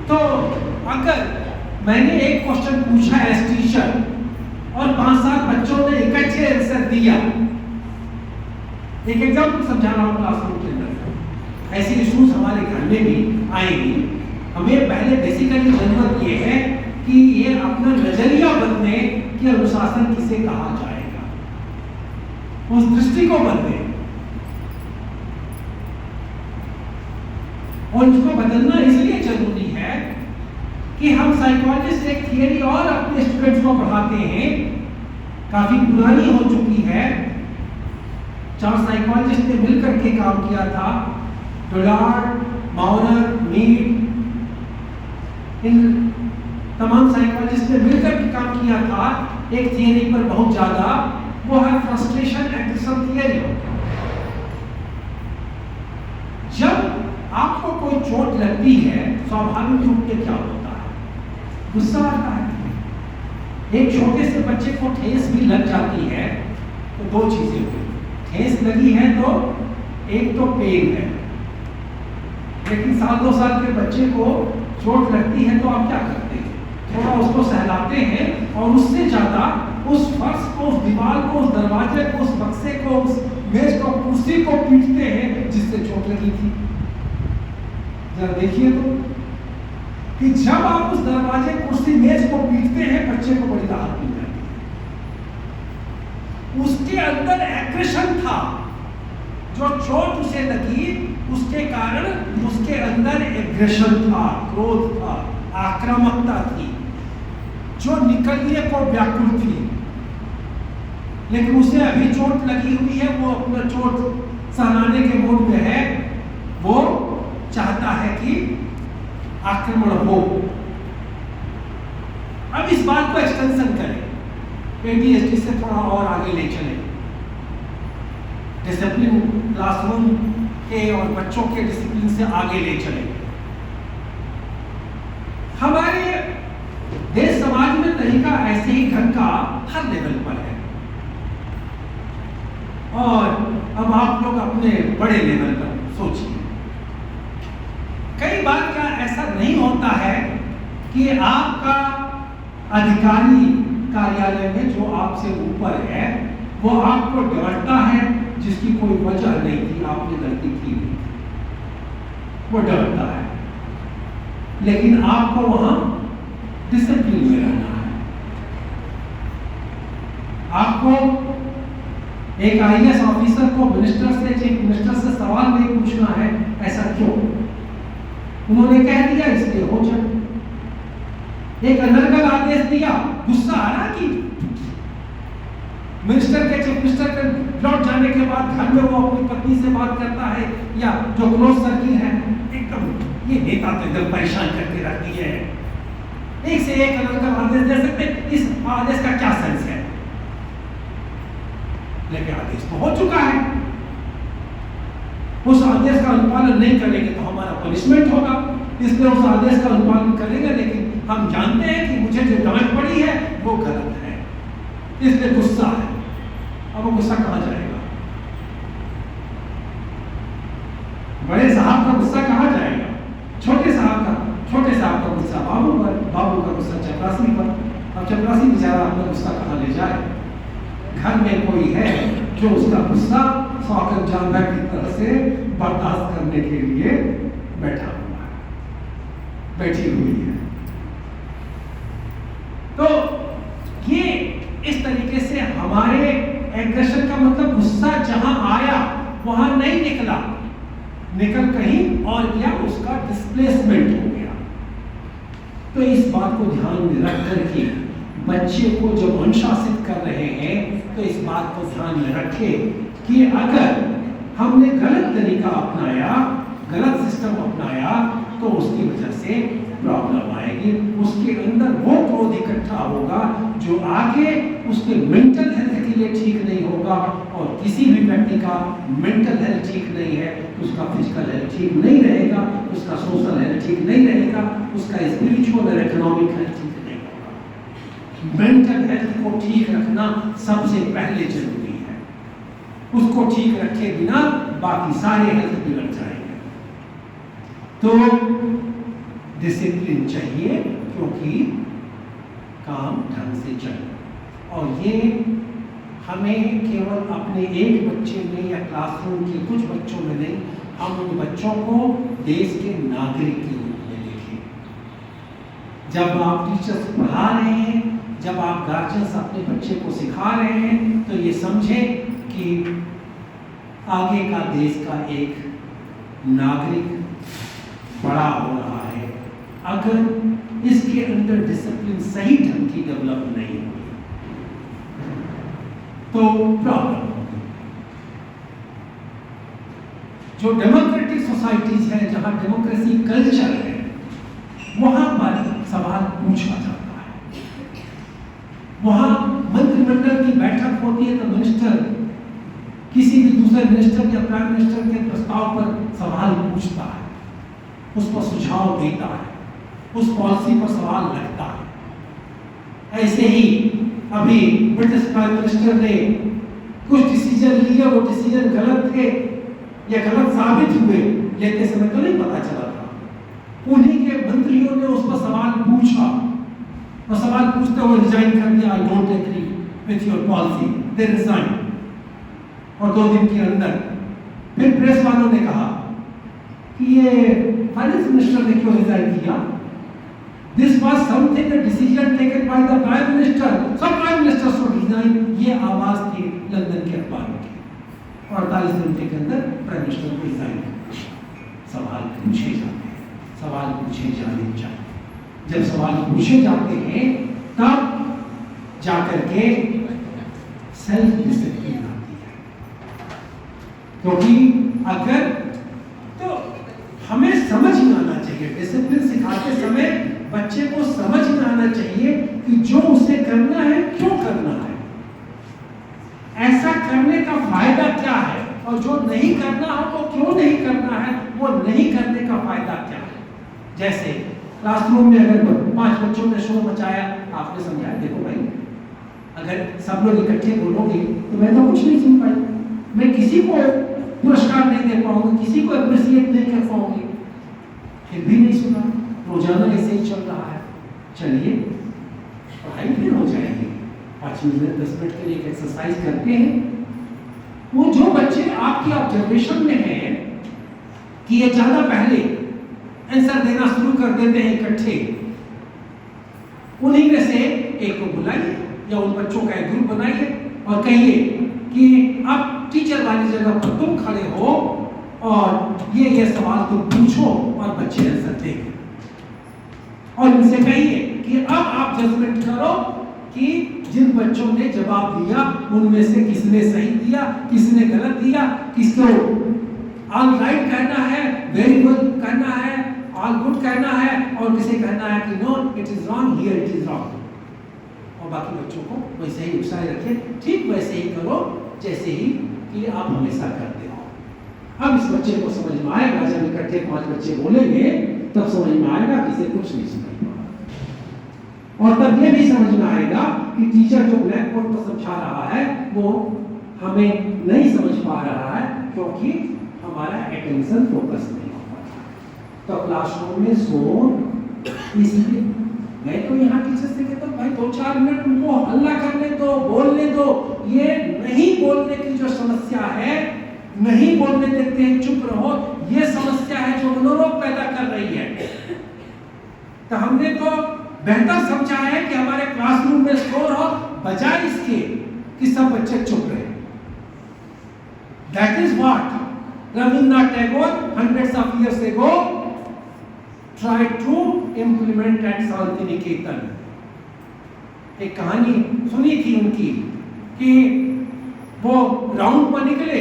Speaker 2: तो अगर मैंने एक क्वेश्चन पूछा एज टीचर और 5-7 बच्चों ने इकट्ठे आंसर दिया, एक एग्जाम्पल समझा रहा हूं क्लासरूम के अंदर, ऐसे इश्यूज हमारे घर में भी आएंगी। हमें पहले बेसिकली जरूरत ये है कि ये अपना नजरिया बदले कि अनुशासन किसे कहा जाएगा, उस दृष्टि को बदले। और उसको बदलना इसलिए जरूरी है कि हम साइकोलॉजिस्ट एक थियरी और अपने स्टूडेंट्स को पढ़ाते हैं, काफी पुरानी हो चुकी है, 4 साइकोलॉजिस्ट ने मिलकर के काम किया था, डोलार्ड, माउनर, मीड, इन तमाम साइकोलॉजिस्ट ने मिलकर के काम किया था एक थियरी पर बहुत ज्यादा, वो है फ्रस्ट्रेशन एग्रेशन थियरी। जब आपको कोई चोट लगती है स्वाभाविक रूप से क्या होता है, गुस्सा आता है। एक छोटे से बच्चे को ठेस भी लग जाती है तो 2 चीजें हुई, ठेस लगी है तो एक तो पेन है, लेकिन 1-2 साल के बच्चे को चोट लगती है तो आप क्या करते हैं, थोड़ा उसको सहलाते हैं और उससे ज्यादा उस फर्श को, उस दीवार को, उस दरवाजे को, उस बक्से को, उस मेज को, कुर्सी को पीटते हैं जिससे चोट लगी थी। जरा देखिए तो कि जब आप उस दरवाजे, कुर्सी, मेज को पीटते हैं बच्चे को बड़ी राहत मिल जाती है। उसके अंदर एग्रेशन था, जो चोट उसे लगी उसके कारण उसके अंदर एग्रेशन था, क्रोध था, आक्रामकता थी, जो निकलने को व्याकुल थी। लेकिन उसे अभी चोट लगी हुई है, वो अपना चोट सहलाने के मूड में है, वो चाहता है कि आक्रमण हो। अब इस बात को एक्सटेंशन करें, ADHD से थोड़ा और आगे ले चले, डिसिप्लिन क्लासरूम के और बच्चों के डिसिप्लिन से आगे ले चले। हमारे देश समाज में तरीका ऐसे ही घर का हर लेवल पर है, और अब आप लोग अपने बड़े लेवल पर सोचिए। कई बार क्या ऐसा नहीं होता है कि आपका अधिकारी कार्यालय में जो आपसे ऊपर है वो आपको डांटता है जिसकी कोई वजह नहीं थी, आपने गलती की नहीं, वो डांटता है, लेकिन आपको वहां डिसिप्लिन में रहना है। आपको एक IAS ऑफिसर को मिनिस्टर से, चीफ मिनिस्टर से सवाल नहीं पूछना है, ऐसा क्यों? उन्होंने कह दिया इसलिए हो जाए। एक अनर्गल आदेश दिया, गुस्सा आ रहा कि मिनिस्टर के, चीफ मिनिस्टर के लौट जाने के बाद घर में वो अपनी पत्नी से बात करता है, या जो क्लोज सर्किल है, एकदम ये नेता तो एकदम परेशान करके रखती है, एक से एक अनर्गल आदेश दे सकते, इस आदेश का क्या सेंस है? लेकिन आदेश तो हो चुका है, उस आदेश का अनुपालन नहीं करेंगे तो हमारा पनिशमेंट होगा, इसलिए उस आदेश का अनुपालन करेंगे। लेकिन हम जानते हैं कि मुझे जो डांट पड़ी है वो गलत है, इसलिए गुस्सा है। अब वो गुस्सा कहां जाएगा? बड़े साहब का गुस्सा कहां जाएगा? छोटे साहब का गुस्सा बाबू पर, बाबू का गुस्सा चपरासी पर। अब चपरासी बेचारा अपना गुस्सा कहां ले जाए? घर में कोई है जो उसका गुस्सा सौकत जानवर की तरह से बर्दाश्त करने के लिए बैठा हुआ है, बैठी हुई है। तो ये इस तरीके से हमारे एग्रेशन का मतलब गुस्सा जहां आया वहां नहीं निकला, निकल कहीं और गया, उसका डिस्प्लेसमेंट हो गया। तो इस बात को ध्यान में रख करके बच्चे को जब अनुशासित कर रहे हैं तो इस बात को ध्यान में रखें कि अगर हमने गलत तरीका अपनाया, गलत सिस्टम अपनाया तो उसकी वजह से प्रॉब्लम आएगी, उसके अंदर वो क्रोध इकट्ठा होगा जो आगे उसके मेंटल हेल्थ के लिए ठीक नहीं होगा। और किसी भी व्यक्ति का मेंटल हेल्थ ठीक नहीं है तो उसका फिजिकल हेल्थ ठीक नहीं रहेगा, उसका सोशल हेल्थ ठीक नहीं रहेगा, उसका स्पिरिचुअल और इकोनॉमिक हेल्थ ठीक नहीं होगा। मेंटल हेल्थ को ठीक रखना सबसे पहले जरूरी है, उसको ठीक रखे बिना बाकी सारे हेल्थ बिगड़ जाएंगे। तो डिसिप्लिन चाहिए क्योंकि काम ढंग से चले, और ये हमें केवल अपने एक बच्चे में या क्लासरूम के कुछ बच्चों में नहीं, हम उन बच्चों को देश के नागरिक के रूप में देखें। जब आप टीचर्स पढ़ा रहे हैं, जब आप गार्जियंस अपने बच्चे को सिखा रहे हैं, तो ये समझें कि आगे का देश का एक नागरिक बड़ा हो रहा है। अगर इसके अंदर डिसिप्लिन सही ढंग की डेवलप नहीं हुई तो प्रॉब्लम होगी। जो डेमोक्रेटिक सोसाइटीज है, जहां डेमोक्रेसी कल्चर है, वहां पर सवाल पूछा जाता है। वहां मंत्रिमंडल की बैठक होती है तो मिनिस्टर किसी भी दूसरे मिनिस्टर या प्राइम मिनिस्टर के प्रस्ताव पर सवाल पूछता है, उस पर सुझाव देता है, उस पॉलिसी पर सवाल लगता है। ऐसे ही अभी ब्रिटिश प्राइम मिनिस्टर ने कुछ डिसीजन लिए, वो डिसीजन गलत थे या गलत साबित हुए, लेते समय तो नहीं पता चला था। उन्हीं के मंत्रियों ने उस पर सवाल पूछा और सवाल पूछते हुए रिजाइन कर दिया, I don't agree with your policy, they resign. और 2 दिन के अंदर फिर प्रेस वालों ने कहा कि ये फाइनेंस मिनिस्टर ने क्यों रिजाइन किया? This was something a decision taken by the prime minister, सब प्राइम मिनिस्टर्स शुड रिजाइन। ये आवाज थी लंदन के अखबारों की। 48 घंटे के अंदर प्राइम मिनिस्टर को रिजाइन। सवाल पूछे जाते हैं, सवाल पूछे जाने चाहिए। जब सवाल पूछे जाते हैं तब जाकर के सेल्फ डिसिप्लिन आती है। क्योंकि अगर तो हमें समझ में आना चाहिए, डिसिप्लिन सिखाते समय बच्चे को समझ में आना चाहिए कि जो उसे करना है क्यों करना है, ऐसा करने का फायदा क्या है, और जो नहीं करना हो वो क्यों नहीं करना है, वो नहीं करने का फायदा क्या है। जैसे क्लासरूम में अगर 5 बच्चों ने शोर मचाया, आपने समझाया देखो भाई, अगर सब लोग इकट्ठे बोलोगे तो मैं तो कुछ नहीं सुन पाई, मैं किसी को पुरस्कार नहीं दे पाऊंगी, किसी को अप्रिशिएट नहीं कर पाऊंगी। फिर भी नहीं सुना, रोजाना ऐसे ही चल रहा है। चलिए पढ़ाई फिर हो जाएगी, 5 मिनट 10 मिनट के लिए एक एक्सरसाइज करते हैं। वो जो बच्चे आपकी ऑब्जर्वेशन में हैं कि ये ज्यादा पहले आंसर देना शुरू कर देते हैं इकट्ठे, उन्हीं में से एक को बुलाइए या उन बच्चों का एक ग्रुप बनाइए और कहिए कि अब टीचर वाली जगह पर तुम खड़े हो और ये सवाल तुम पूछो और बच्चे आंसर देंगे। और इनसे कहिए कि अब आप जजमेंट करो कि जिन बच्चों ने जवाब दिया उनमें से किसने सही दिया, किसने गलत दिया, किसको ऑल राइट कहना है, वेरी गुड कहना है, ऑल गुड कहना है, और किसे कहना है कि no it is wrong, here it is wrong. और बाकी बच्चों को वैसे ही उकसाए रखें, ठीक वैसे ही करो जैसे ही कि आप हमेशा करते हो। अब इस बच्चे को समझ में आएगा, जब इकट्ठे 5 बच्चे बोलेंगे तब समझ में आएगा कि इसे कुछ नहीं सुनाई पड़ा। और तब ये भी समझ में आएगा कि टीचर जो ब्लैक बोर्ड पर समझा रहा है वो हमें नहीं समझ पा रहा है, क्योंकि हमारा अटेंशन फोकस नहीं हो पा रहा। तो क्लासरूम में शोर, इसलिए मैं तो यहाँ टीचर से कहता हूँ भाई 2-4 मिनट उनको हल्ला करने दो, बोलने दो। ये नहीं बोलने की जो समस्या है, नहीं बोलने देते हैं, चुप रहो, ये समस्या है जो मनोरोग पैदा कर रही है। तो हमने तो बेहतर समझा है कि हमारे क्लासरूम में शोर हो, बजाय इसके कि सब बच्चे चुप रहे। That is what Rabindranath Tagore hundreds of years ago tried to implement at Shantiniketan। एक कहानी सुनी थी उनकी कि वो राउंड पर निकले,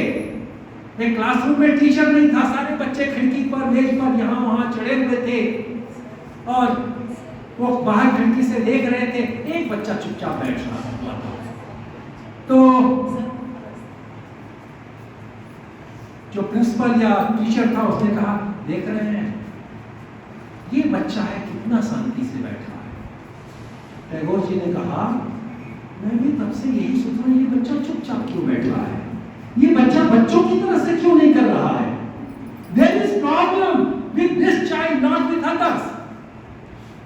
Speaker 2: एक क्लासरूम में टीचर नहीं था, सारे बच्चे खिड़की पर, मेज पर, यहाँ वहां चढ़े हुए थे और वो बाहर खिड़की से देख रहे थे। एक बच्चा चुपचाप बैठ रहा था। तो जो प्रिंसिपल या टीचर था उसने कहा, देख रहे हैं ये बच्चा है कितना शांति से बैठा है। टैगोर जी ने कहा, मैं भी तब से यही सोच रहा हूं, ये बच्चा चुपचाप क्यों बैठ रहा है, ये बच्चा बच्चों की तरह से क्यों नहीं कर रहा है। There is problem with this child, not with others।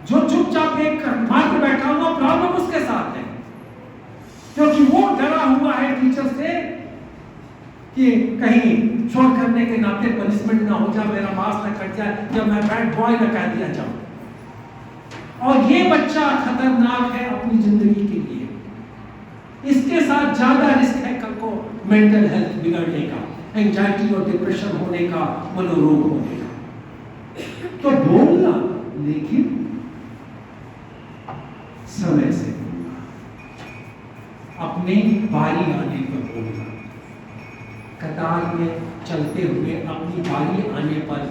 Speaker 2: जो चुपचाप एक मार के बैठा हुआ, प्रॉब्लम उसके साथ है, क्योंकि वो डरा हुआ है टीचर से कि कहीं शोर करने के नाते पनिशमेंट ना हो जाए, मेरा मार्क्स ना कट जाए, जब मैं बैड बॉय ना कह दिया जाऊं। और ये बच्चा खतरनाक है अपनी जिंदगी के लिए। इसके साथ ज्यादा रिस्क है कल को मेंटल हेल्थ बिगड़ने का, एंजाइटी और डिप्रेशन होने का, मनोरोग होने का। तो बोलना, लेकिन समय से बोलना, अपनी बारी आने पर बोलना, कतार में चलते हुए अपनी बारी आने पर।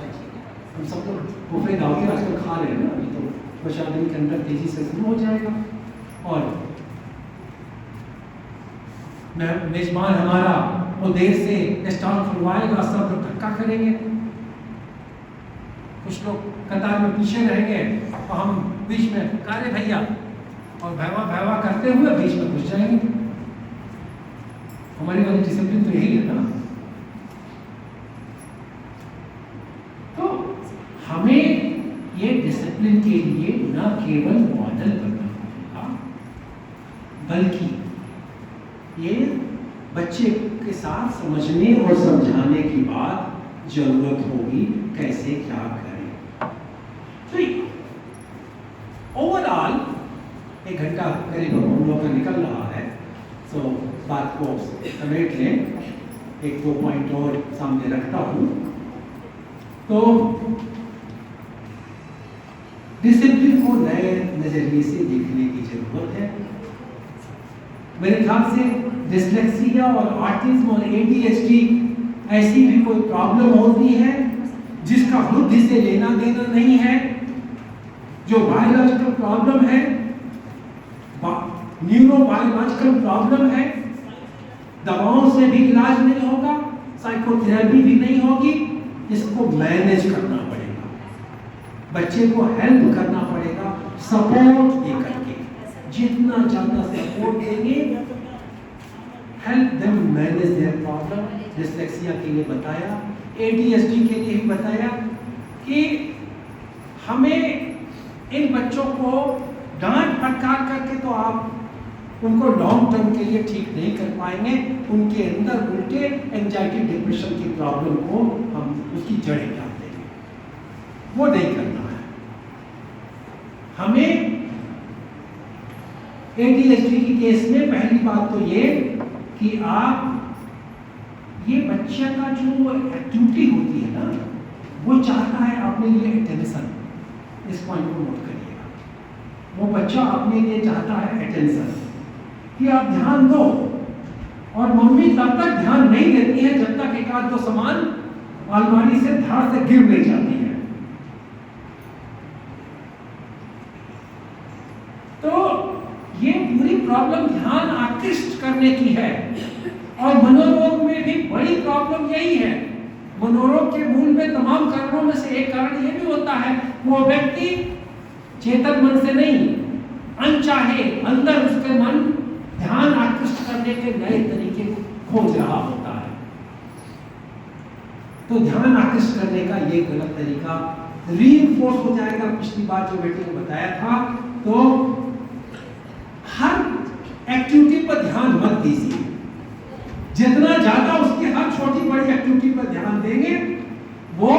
Speaker 2: हम सब लोग बुफे दावते आजकल खा रहे हैं ना, अभी तो कुछ आदमी के अंदर तेजी से शुरू हो जाएगा और मेजबान हमारा वो देर से स्टॉल खुलवाएगा, सब लोग धक्का करेंगे, कुछ लोग कतार में पीछे रहेंगे और हम बीच में कारे भैया और भैवा भैवा करते हुए बीच में घुस जाएंगे। हमारी वाली डिसिप्लिन तो यही है ना। तो हमें ये डिसिप्लिन के लिए न केवल मॉडल बनना होगा, बल्कि ये बच्चे के साथ समझने और समझाने की बात जरूरत होगी, कैसे क्या करें। तो ओवरऑल 1 घंटा करीब हम लोग का निकल रहा है, तो बात को समेट लें। 1-2 पॉइंट और सामने रखता हूं। तो डिसिप्लिन को नए नजरिए से देखने की जरूरत है। मेरे ख्याल से डिस्लेक्सिया और ऑटिज्म और ADHD ऐसी भी कोई प्रॉब्लम होती है जिसका बुद्धि से लेना देना नहीं है, जो बायोलॉजिकल प्रॉब्लम है, न्यूरोबायोलॉजिकल प्रॉब्लम है, दवाओं से भी इलाज नहीं होगा, साइकोथेरेपी भी नहीं होगी, इसको मैनेज करना पड़ेगा, बच्चे को हेल्प करना पड़ेगा, सपोर्ट दे करके। जितना ज्यादा सपोर्ट देंगे, help them manage their problem. Dyslexia के लिए बताया, ADHD के लिए भी बताया कि हमें इन बच्चों को डांट फटकार करके तो आप उनको लॉन्ग टर्म के लिए ठीक नहीं कर पाएंगे। उनके अंदर उल्टे एंजाइटी डिप्रेशन की प्रॉब्लम को हम उसकी जड़ें डाल देंगे, वो नहीं करना है हमें। ADHD की केस में पहली बात तो ये कि आप ये बच्चे का जो एक्टिविटी होती है ना, वो चाहता है अपने लिए अटेंशन। इस पॉइंट को नोट करिएगा, वो बच्चा अपने लिए चाहता है अटेंशन, कि आप ध्यान दो। और मम्मी तब तक ध्यान नहीं देती है जब तक 1-2 सामान अलमारी से धार से गिर नहीं जाती है। तो ये पूरी प्रॉब्लम ध्यान आकृष्ट करने की है। और मनोरोग में भी बड़ी प्रॉब्लम यही है। मनोरोग के मूल में तमाम कारणों में से एक कारण यह भी होता है, वो व्यक्ति चेतन मन से नहीं, अनचाहे अंदर उसके मन ध्यान आकृष्ट करने के नए तरीके खोज रहा होता है। तो ध्यान आकृष्ट करने का ये गलत तरीका रीइंफोर्स हो जाएगा। पिछली बार जो बेटी ने बताया था, तो हर एक्टिविटी पर ध्यान मत दीजिए। जितना ज्यादा उसकी हर छोटी बड़ी एक्टिविटी पर ध्यान देंगे, वो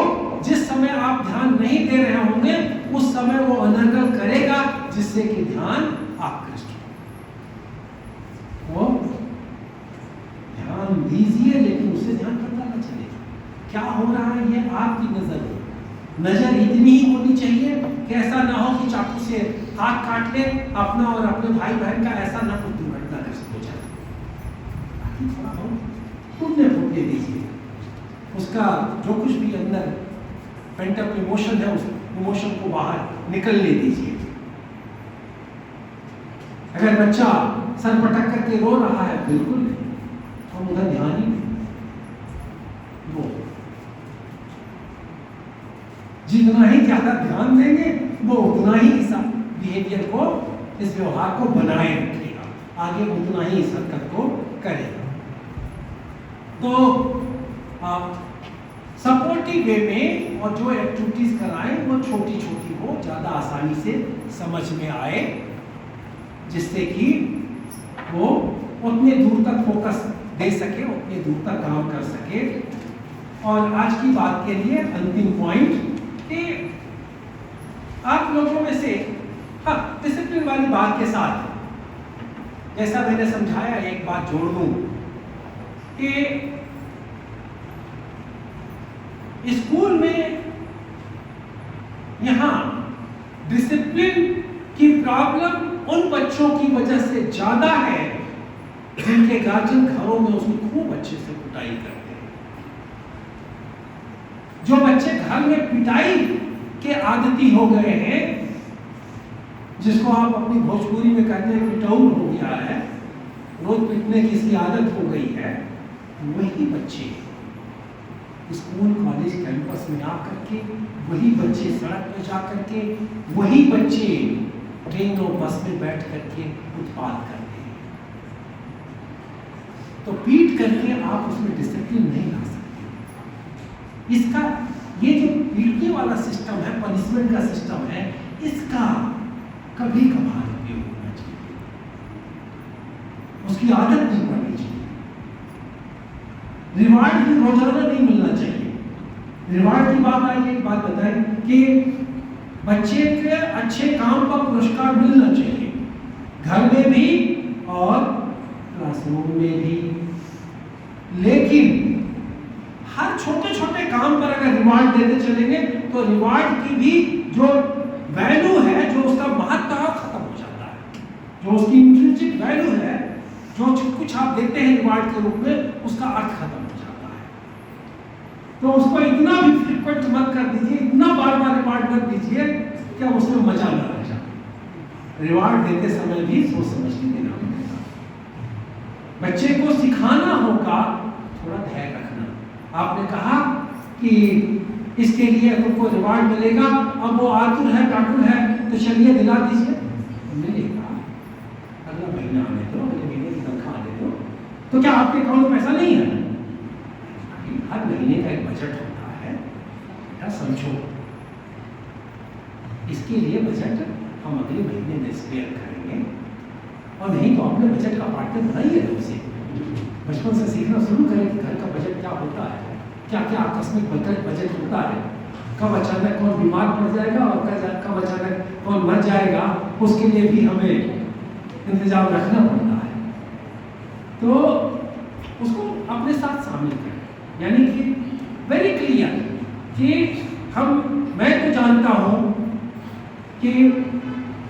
Speaker 2: जिस समय आप ध्यान नहीं दे रहे होंगे उस समय वो अनर्गल करेगा, जिससे कि ध्यान आकृष्ट हो। ध्यान दीजिए, लेकिन उसे ध्यान पता न चले क्या हो रहा है। ये आपकी नजर इतनी ही होनी चाहिए कि ऐसा ना हो कि चाकू से हाथ काट ले अपना और अपने भाई बहन का, ऐसा ना हो दुर्घटनाग्रस्त हो जाए। थोड़ा बहुत फूटने दीजिए, उसका जो कुछ भी अंदर पेंटअप इमोशन है उस इमोशन को बाहर निकलने दीजिए। अगर बच्चा सर पटक करके रो रहा है, बिल्कुल हम उधर ध्यान ही वो जितना ही ज्यादा ध्यान देंगे वो उतना ही इस बिहेवियर को, इस व्यवहार को बनाए रखेगा, आगे उतना ही इस हरकत को करेगा। तो सपोर्टिव वे में और जो एक्टिविटीज कराएं वो छोटी छोटी हो, ज्यादा आसानी से समझ में आए, जिससे कि वो उतने दूर तक फोकस दे सके, उतनी दूर तक काम कर सके। और आज की बात के लिए अंतिम पॉइंट कि आप लोगों में से, हाँ, डिसिप्लिन वाली बात के साथ जैसा मैंने समझाया, एक बात जोड़ दूं कि स्कूल में यहां डिसिप्लिन की प्रॉब्लम उन बच्चों की वजह से ज्यादा है जिनके गार्जियन घरों में उसकी खूब अच्छे से पिटाई करते हैं। जो बच्चे घर में पिटाई के आदती हो गए हैं, जिसको आप अपनी भोजपुरी में कहते हैं पिटाऊ हो गया है, रोज पिटने की इसकी आदत हो गई है, वही बच्चे स्कूल कॉलेज कैंपस में आकर के, वही बच्चे सड़क पर जाकर के, वही बच्चे ट्रेन और बस में बैठ करके उत्पाद करते हैं। तो पीट करके आप उसमें डिसिप्लिन नहीं ला सकते। इसका ये जो पीटने वाला सिस्टम है, पनिशमेंट का सिस्टम है, इसका कभी कभार उपयोग होना चाहिए, उसकी आदत नहीं पड़नी चाहिए। रिवार्ड भी रोजाना नहीं मिलना चाहिए। रिवार्ड की बात आई, एक बात बताएं कि बच्चे के अच्छे काम का पुरस्कार मिलना चाहिए, घर में भी और क्लासरूम में भी। लेकिन हर छोटे छोटे काम पर अगर रिवार्ड देते चलेंगे तो रिवार्ड की भी जो वैल्यू है, जो उसका महत्व खत्म हो जाता है। जो उसकी इंट्रिंसिक वैल्यू है, जो कुछ आप देते हैं रिवार्ड के रूप में, उसका अर्थ खत्म हो जाता है। तो उसको इतना भी फ्रिक्वेंट मत कर दीजिए, इतना बार बार रिवार्ड मत दीजिए कि अब उसमें मजा ना आ जाए। रिवार्ड देते समय भी सोच समझ के देना पड़ेगा। बच्चे को सिखाना होगा थोड़ा धैर्य रखना। आपने कहा कि इसके लिए तुमको रिवार्ड मिलेगा, अब वो आतुर है, काटुर है, तो चलिए दिला दीजिए, मिलेगा, अगला महीना आने दो, अगले महीने की तनख्वाह आने दो। तो क्या आपके अकाउंट में पैसा नहीं है? हर महीने का एक बजट होता है, क्या समझो, इसके लिए बजट हम अगले महीने में स्पेयर करेंगे। और नहीं तो अपने बजट का पार्टनर बनाइए ना उसे, बचपन से सीखना शुरू करें कि घर का बजट क्या होता है, क्या क्या आकस्मिक बजट होता है, कब अचानक कौन बीमार पड़ जाएगा और कब अचानक कौन मर जाएगा, उसके लिए भी हमें इंतजाम रखना पड़ता है। तो उसको अपने साथ शामिल करें, यानी कि वेरी क्लियर कि मैं तो जानता हूँ कि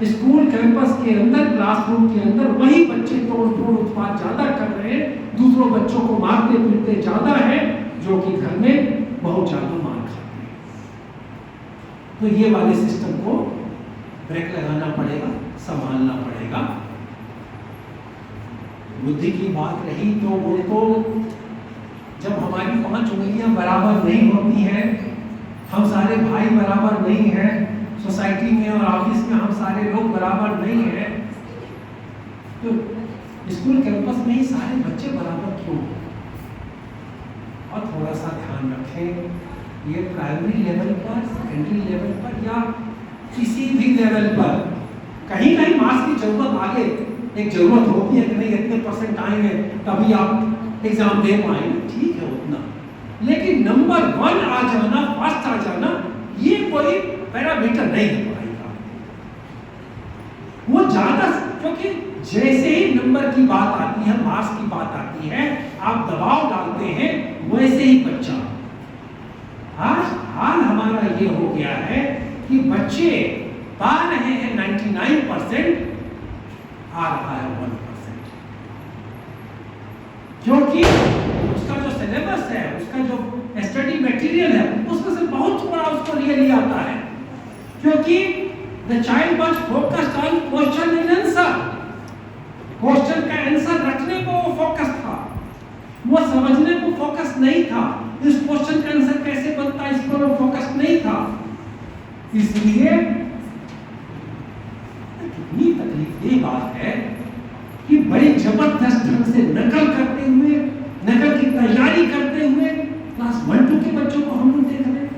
Speaker 2: स्कूल कैंपस के अंदर, क्लासरूम के अंदर वही बच्चे तोड़ उत्पाद ज्यादा कर रहे हैं, दूसरों बच्चों को मारते पीटते ज्यादा है, जो कि घर में बहुत ज्यादा मार खाते हैं। तो ये वाले सिस्टम को ब्रेक लगाना पड़ेगा, संभालना पड़ेगा। बुद्धि की बात रही तो वो तो जब हमारी 5 उंगलियां बराबर नहीं होती हैं, हम सारे भाई बराबर नहीं हैं, सोसाइटी में और ऑफिस में हम सारे लोग बराबर नहीं हैं, तो स्कूल कैंपस में ही सारे बच्चे बराबर क्यों? और थोड़ा सा ध्यान रखें, ये प्राइमरी लेवल पर, सेकेंडरी लेवल पर या किसी भी लेवल पर कहीं कहीं मार्क्स की जरूरत आगे एक जरूरत होती है कि नहीं इतने % आएंगे तभी आप एग्जाम दे पाएंगे, ठीक है उतना। लेकिन नंबर 1 आ जाना, फर्स्ट आ जाना, ये कोई पैरामीटर नहीं है पढ़ाई का। वो ज्यादा, क्योंकि जैसे ही नंबर की बात आती है, मार्क्स की बात आती है, आप दबाव डालते हैं, वैसे ही बच्चा। आज हाल हमारा ये हो गया है कि बच्चे पा रहे हैं 99%, आ रहा है 1%, क्योंकि उसका जो सिलेबस है, उसका जो स्टडी मटेरियल है, उसमें से बहुत थोड़ा उसको रियली आता है, क्योंकि the child was focused on question and answer. Question का आंसर रखने को वो फोकस था, वो समझने को फोकस नहीं था, इस क्वेश्चन का आंसर कैसे बनता है इस पर वो फोकस नहीं था। इसलिए कितनी तकलीफदेह बात है कि बड़ी जबरदस्त ढंग से नकल करते हुए, नकल की तैयारी करते हुए क्लास 1-2 के बच्चों को हम लोग देख रहे हैं।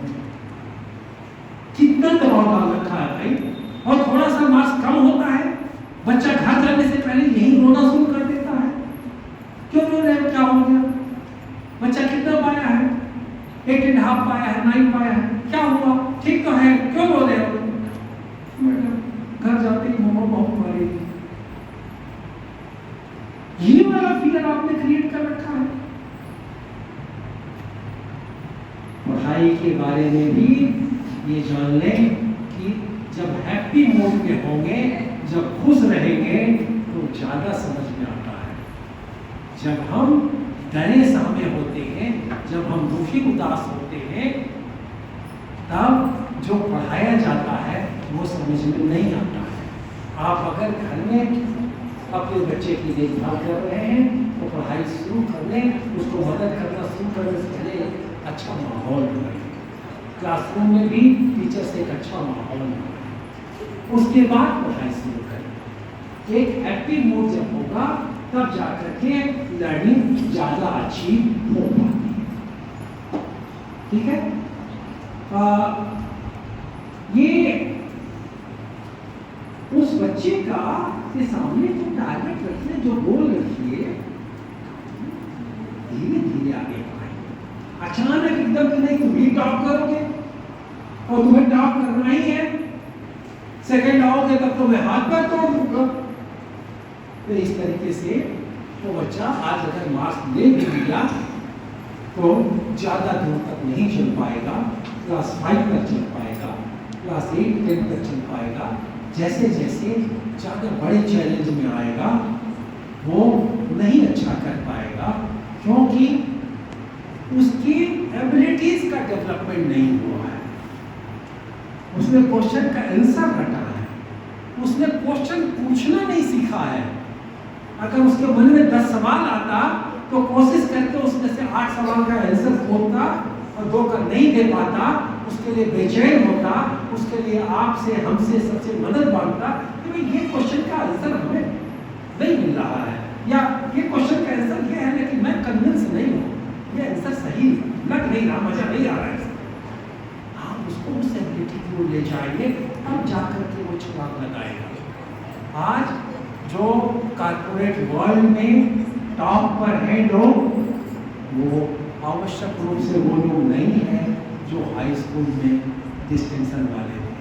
Speaker 2: कितना दबाव डाल रखा है भाई। और थोड़ा सा मार्क्स कम होता है, बच्चा घर जाने से पहले यही रोना शुरू कर देता है। क्यों रो रहे हो, क्या हो हाफ पाया है, नहीं पाया है, क्या हुआ, ठीक तो है, क्यों रो रहे हो? मैडम घर जाते ही मम्मा बहुत मारेगी। ये वाला फियर आपने क्रिएट कर रखा है। पढ़ाई के बारे में भी ये जान लें कि जब हैप्पी मूड में होंगे, जब खुश रहेंगे तो ज्यादा समझ में आता है। जब हम डरे सहमे होते हैं, जब हम दुखी उदास होते हैं, तब जो पढ़ाया जाता है वो समझ में नहीं आता है। आप अगर घर में अपने बच्चे की देखभाल कर रहे हैं तो पढ़ाई शुरू कर लें, उसको मदद करना शुरू करने से पहले अच्छा माहौल बनाएं। क्लासरूम में भी टीचर से एक अच्छा माहौल बनाएं, उसके बाद पढ़ाई शुरू करें। एक हैप्पी मूड जब होगा तब जाकर के लर्निंग ज्यादा अच्छी हो पाती है। ठीक है, ये उस बच्चे का के सामने जो टारगेट रखिए, जो गोल रखिए, धीरे धीरे आगे बढ़ाइए। अचानक एकदम कि नहीं तुम भी टॉप करोगे और तुम्हें टॉप करना ही है, सेकंड आओगे तब तो मैं हाथ पैर तोड़ दूंगा। तो इस तरीके से वो बच्चा आज अगर मार्क्स ले भी लिया तो ज्यादा दूर तक नहीं चल पाएगा, क्लास 5 तक चल पाएगा, क्लास 8 10 तक चल पाएगा। जैसे जैसे ज्यादा बड़े चैलेंज में आएगा वो नहीं अच्छा कर पाएगा, क्योंकि उसकी एबिलिटीज का डेवलपमेंट नहीं हुआ है। उसने क्वेश्चन का आंसर रटा है, उसने क्वेश्चन पूछना नहीं सीखा है। अगर उसके मन में 10 सवाल आता तो कोशिश करके उसमें से 8 सवाल का आंसर खोलता और 2 का नहीं दे पाता, उसके लिए बेचैन होता, उसके लिए आपसे हमसे सबसे मदद मांगता कि भाई ये क्वेश्चन का आंसर हमें नहीं मिल रहा है, या ये क्वेश्चन का आंसर क्या है लेकिन मैं कन्विंस नहीं हूँ, ये आंसर सही लग नहीं रहा, मजा नहीं आ रहा है। आप उसको उस एबिलिटी को ले जाएंगे तब जाकर के वो छलांग लगाएगा। आज जो कॉर्पोरेट वर्ल्ड में टॉप पर है लोग, वो आवश्यक रूप से वो लोग नहीं है जो हाई स्कूल में डिस्टिंक्शन वाले थे।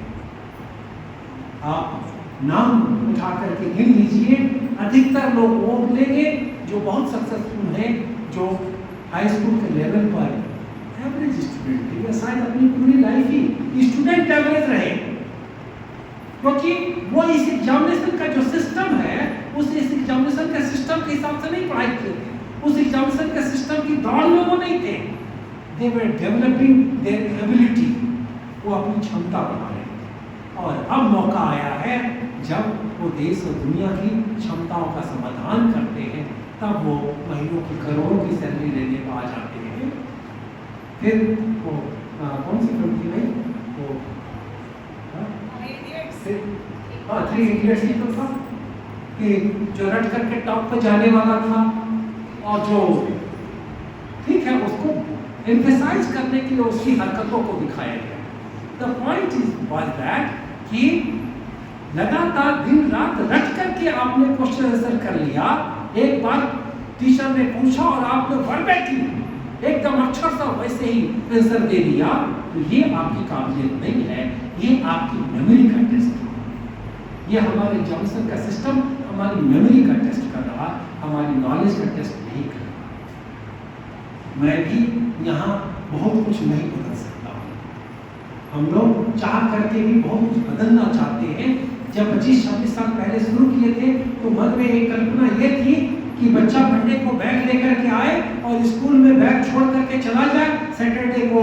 Speaker 2: आप नाम उठा करके गिन लीजिए, अधिकतर लोग वो लेंगे जो बहुत सक्सेसफुल हैं, जो हाई स्कूल के लेवल पर एवरेज स्टूडेंट थे, या शायद अपनी पूरी लाइफ ही स्टूडेंट एवरेज रहे, क्योंकि वो इस एग्जामिनेशन का जो सिस्टम है उस इस एग्जामिनेशन के सिस्टम के हिसाब से नहीं पढ़ाई किए थे, उस एग्जामिनेशन के सिस्टम की दौड़ में वो नहीं थे। दे वर डेवलपिंग देयर एबिलिटी, वो अपनी क्षमता बढ़ा रहे थे। और अब मौका आया है जब वो देश और दुनिया की क्षमताओं का समाधान करते हैं, तब वो महीनों की करोड़ों की सैलरी लेने को आ जाते हैं। फिर वो कौन सी फिल्म थी भाई, वो हाँ 3 इडियट्स ही तो था, कि जो रट करके टॉप पे जाने वाला था और जो ठीक है उसको एम्फेसाइज करने के लिए उसकी हरकतों को दिखाया गया। The point is was that कि लगातार दिन रात रट करके आपने क्वेश्चन आंसर कर लिया, एक बार टीचर ने पूछा और आपने वर्बेटली एकदम अक्षर सा वैसे ही आंसर दे दिया, तो ये आपकी काबिलियत नहीं है, ये आपकी मेमोरी का टेस्ट है। ये हमारे एग्जामिनेशन का सिस्टम हमारी मेमोरी का टेस्ट कर रहा, हमारी नॉलेज का टेस्ट नहीं कर रहा। मैं भी यहाँ बहुत कुछ नहीं बदल सकता हूँ, हम लोग चाह करके भी बहुत कुछ बदलना चाहते हैं। जब 25-26 साल पहले शुरू किए थे तो मन में एक कल्पना ये थी कि बच्चा मंडे को बैग लेकर के आए और स्कूल में बैग छोड़ करके चला जाए, सैटरडे को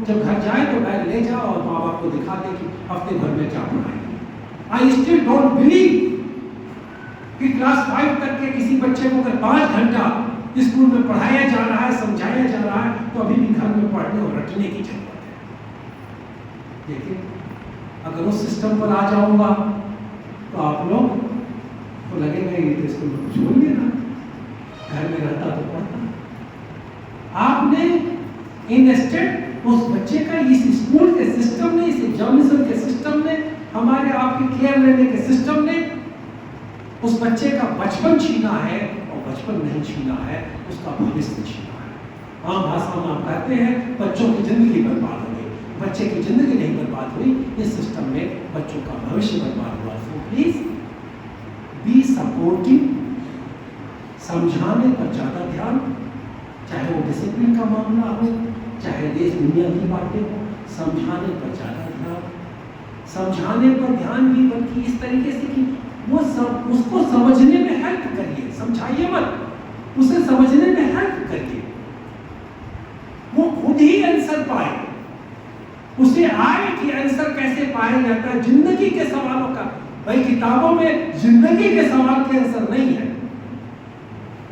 Speaker 2: जब घर जाए तो बैग ले जाओ और माँ बाप को दिखा दे कि हफ्ते भर में क्या पढ़ाएंगे। आई स्टिल डोंट बिलीव कि क्लास 5 तक के किसी बच्चे को अगर 5 घंटा स्कूल में पढ़ाया जा रहा है, समझाया जा रहा है, तो अभी भी घर में पढ़ने और रटने की जरूरत है। देखिए, अगर उस सिस्टम पर आ जाऊंगा तो आप लोग को लगेगा ये तो स्कूल में कुछ हो नहीं रहा, घर में रहता तो पढ़ता। आपने इन्वेस्टेड उस बच्चे का इस स्कूल के सिस्टम ने, इस एग्जामिनेशन के सिस्टम ने, हमारे आपकी केयर लेने के सिस्टम ने उस बच्चे का बचपन छीना है, और बचपन नहीं छीना है, उसका भविष्य छीना है।
Speaker 3: आम भाषा में आप कहते हैं बच्चों की जिंदगी बर्बाद हो गई। बच्चे की जिंदगी नहीं बर्बाद हुई, इस सिस्टम में बच्चों का भविष्य बर्बाद हुआ। सो प्लीज बी सपोर्टिव, समझाने पर ज़्यादा ध्यान, चाहे वो डिसिप्लिन का मामला हो, चाहे देश दुनिया की बातें हो, समझाने पर ज़्यादा ध्यान। समझाने पर ध्यान भी बल्कि इस तरीके से कि वो सब उसको समझने में हेल्प करिए, समझाइए मत, उसे समझने में हेल्प करिए, वो खुद ही आंसर पाए, उसे आए कि आंसर कैसे पाया जाता है जिंदगी के सवालों का। भाई किताबों में जिंदगी के सवाल के आंसर नहीं है,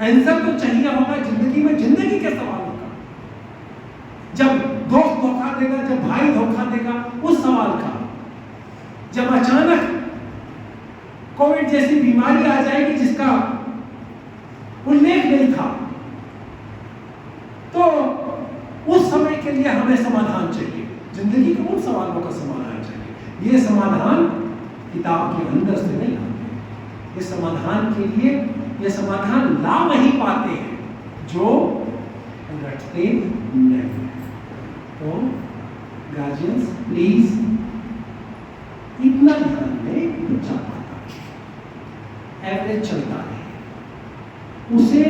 Speaker 3: आंसर तो चाहिए होगा जिंदगी में जिंदगी के सवालों का। जब दोस्त धोखा देगा, जब भाई धोखा देगा, उस सवाल का। जब अचानक कोविड जैसी बीमारी आ जाएगी जिसका उल्लेख नहीं था, तो उस समय के लिए हमें समाधान चाहिए, जिंदगी के उन सवालों का समाधान चाहिए। ये समाधान किताब के अंदर से नहीं आते, इस समाधान के लिए ये समाधान ला नहीं पाते हैं जो रटते नहीं। तो गार्जियंस प्लीज इतना ध्यान में बच्चा पाता है, एवरेज चलता है, उसे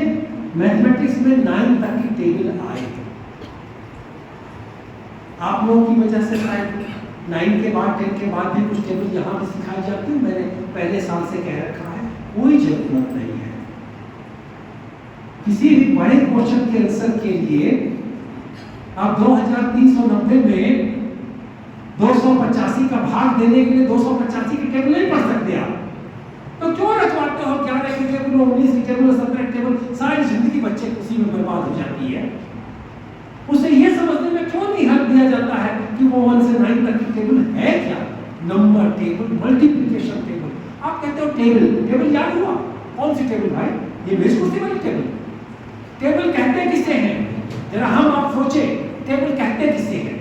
Speaker 3: मैथमेटिक्स में 9 तक की टेबल आए। आप लोगों की वजह से शायद 9 के बाद 10 के बाद भी कुछ टेबल यहाँ भी सिखाई जाती है, मैंने पहले साल से कह रखा है, कोई जरूरत नहीं है। किसी भी बड़े क्वेश्चन के आंसर के लिए आप 2390 में 285 का भाग देने के लिए 285 की टेबल नहीं पढ़ सकते आप, तो क्यों रखवाते हो 11 की टेबल, 19 की टेबल, 17 की टेबल, सारी जिंदगी बच्चे उसी में बर्बाद हो जाती है। उसे यह समझने में क्यों नहीं हक दिया जाता है कि वो 1 से 9 तक की टेबल है क्या? Number table, multiplication table. आप कहते हो टेबल याद हुआ? कौन सी टेबल भाई? ये मेज कुर्सी वाली टेबल। टेबल कहते किसे हैं? जरा हम आप सोचे, टेबल कहते किसे हैं?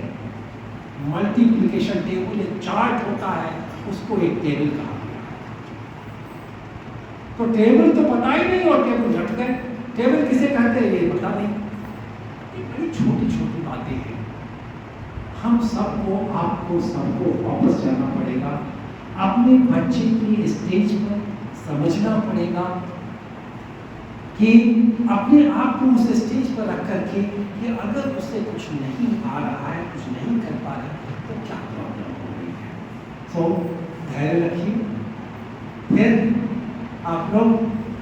Speaker 3: मल्टीप्लिकेशन टेबल, एक चार्ट होता है, उसको एक टेबल कहा। तो टेबल तो पता ही नहीं और टेबल झट गए। टेबल किसे कहते हैं ये पता नहीं। ये बड़ी छोटी छोटी बातें हैं, हम सबको, आपको सबको वापस जाना पड़ेगा, अपने बच्चे की स्टेज पर समझना पड़ेगा कि अपने आप को उस स्टेज पर रख करके कि अगर उसे कुछ नहीं आ रहा है, कुछ नहीं कर पा रहा है, तो क्या प्रॉब्लम हो रही है। तो धैर्य रखिए। फिर आप लोग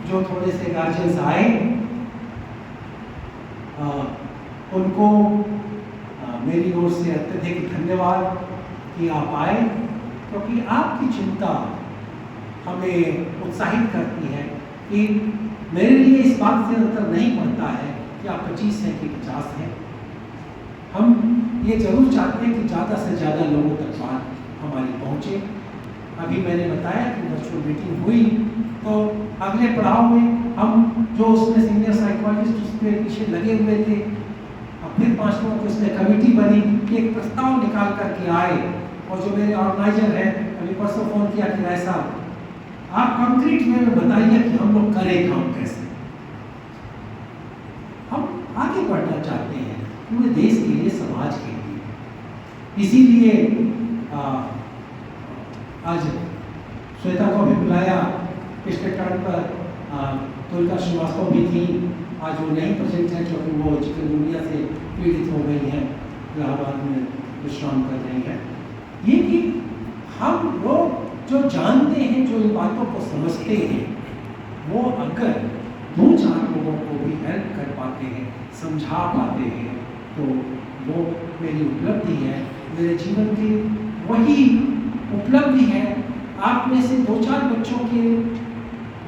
Speaker 3: जो थोड़े से गार्जियंस आए, उनको मेरी ओर से अत्यधिक धन्यवाद कि आप आए, क्योंकि आपकी चिंता हमें उत्साहित करती है कि मेरे लिए इस बात से अंतर नहीं पड़ता है कि आप 25 हैं कि 50 हैं। हम ये जरूर चाहते हैं कि ज़्यादा से ज़्यादा लोगों तक बात हमारी पहुँचे। अभी मैंने बताया कि वर्चुअल मीटिंग हुई, तो अगले पड़ाव में हम जो उसमें सीनियर साइकोलॉजिस्ट उसके पीछे लगे हुए थे, अब फिर 5 लोगों की उसमें कमेटी बनी कि एक प्रस्ताव निकाल करके आए, और जो मेरे ऑर्गेनाइजर हैं अभी परसों फ़ोन किया कि राय साहब आप कंक्रीट में बताइए कि हम लोग करें काम कैसे। हम आगे बढ़ना चाहते हैं पूरे देश के लिए, समाज के लिए। इसीलिए आज श्वेता को भी बुलाया, पिछले टर्न पर तुलका श्रीवास्तव भी थी, आज वो नहीं प्रेजेंट है क्योंकि वो चिकनगुनिया से पीड़ित हो गई हैं, इलाहाबाद में विश्राम कर रही हैं। ये कि हम लोग जो जानते हैं, जो इन बातों को समझते हैं, वो अगर 2-4 लोगों को भी हेल्प कर पाते हैं, समझा पाते हैं, तो वो मेरी उपलब्धि है, मेरे जीवन की वही उपलब्धि है। आप में से 2-4 बच्चों के,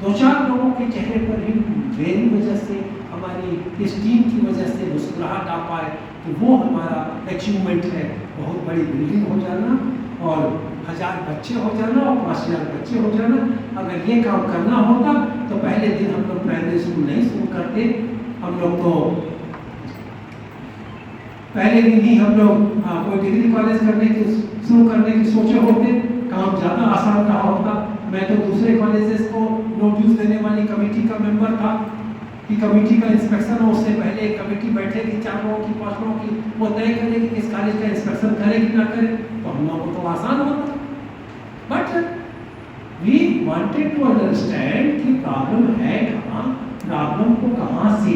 Speaker 3: 2-4 लोगों के चेहरे पर भी मेरी वजह से, हमारी इस टीम की वजह से मुस्कुराहट आ पाए, तो वो हमारा अचीवमेंट है। बहुत बड़ी बिल्डिंग हो जाना और 1000 बच्चे हो जाना और 5000 बच्चे हो जाना, अगर ये काम करना होता तो पहले दिन हम लोग प्राइमरी स्कूल नहीं शुरू करते। हम लोग तो पहले दिन ही हम लोग कोई डिग्री कॉलेज करने की शुरू करने की सोचे होते, काम ज़्यादा आसान रहा होता। मैं तो दूसरे कॉलेजेस को नोटिस देने वाली कमेटी का मेंबर था, कि कमेटी का इंस्पेक्शन हो, उससे पहले एक कमेटी बैठेगी 4 लोगों की 5 लोगों की, वो तय करेगी कि इस कॉलेज का इंस्पेक्शन करे कि ना करे, तो हम लोगों को तो आसान होता। But we wanted to understand कि प्रॉब्लम है कहाँ, प्रॉब्लम को कहाँ से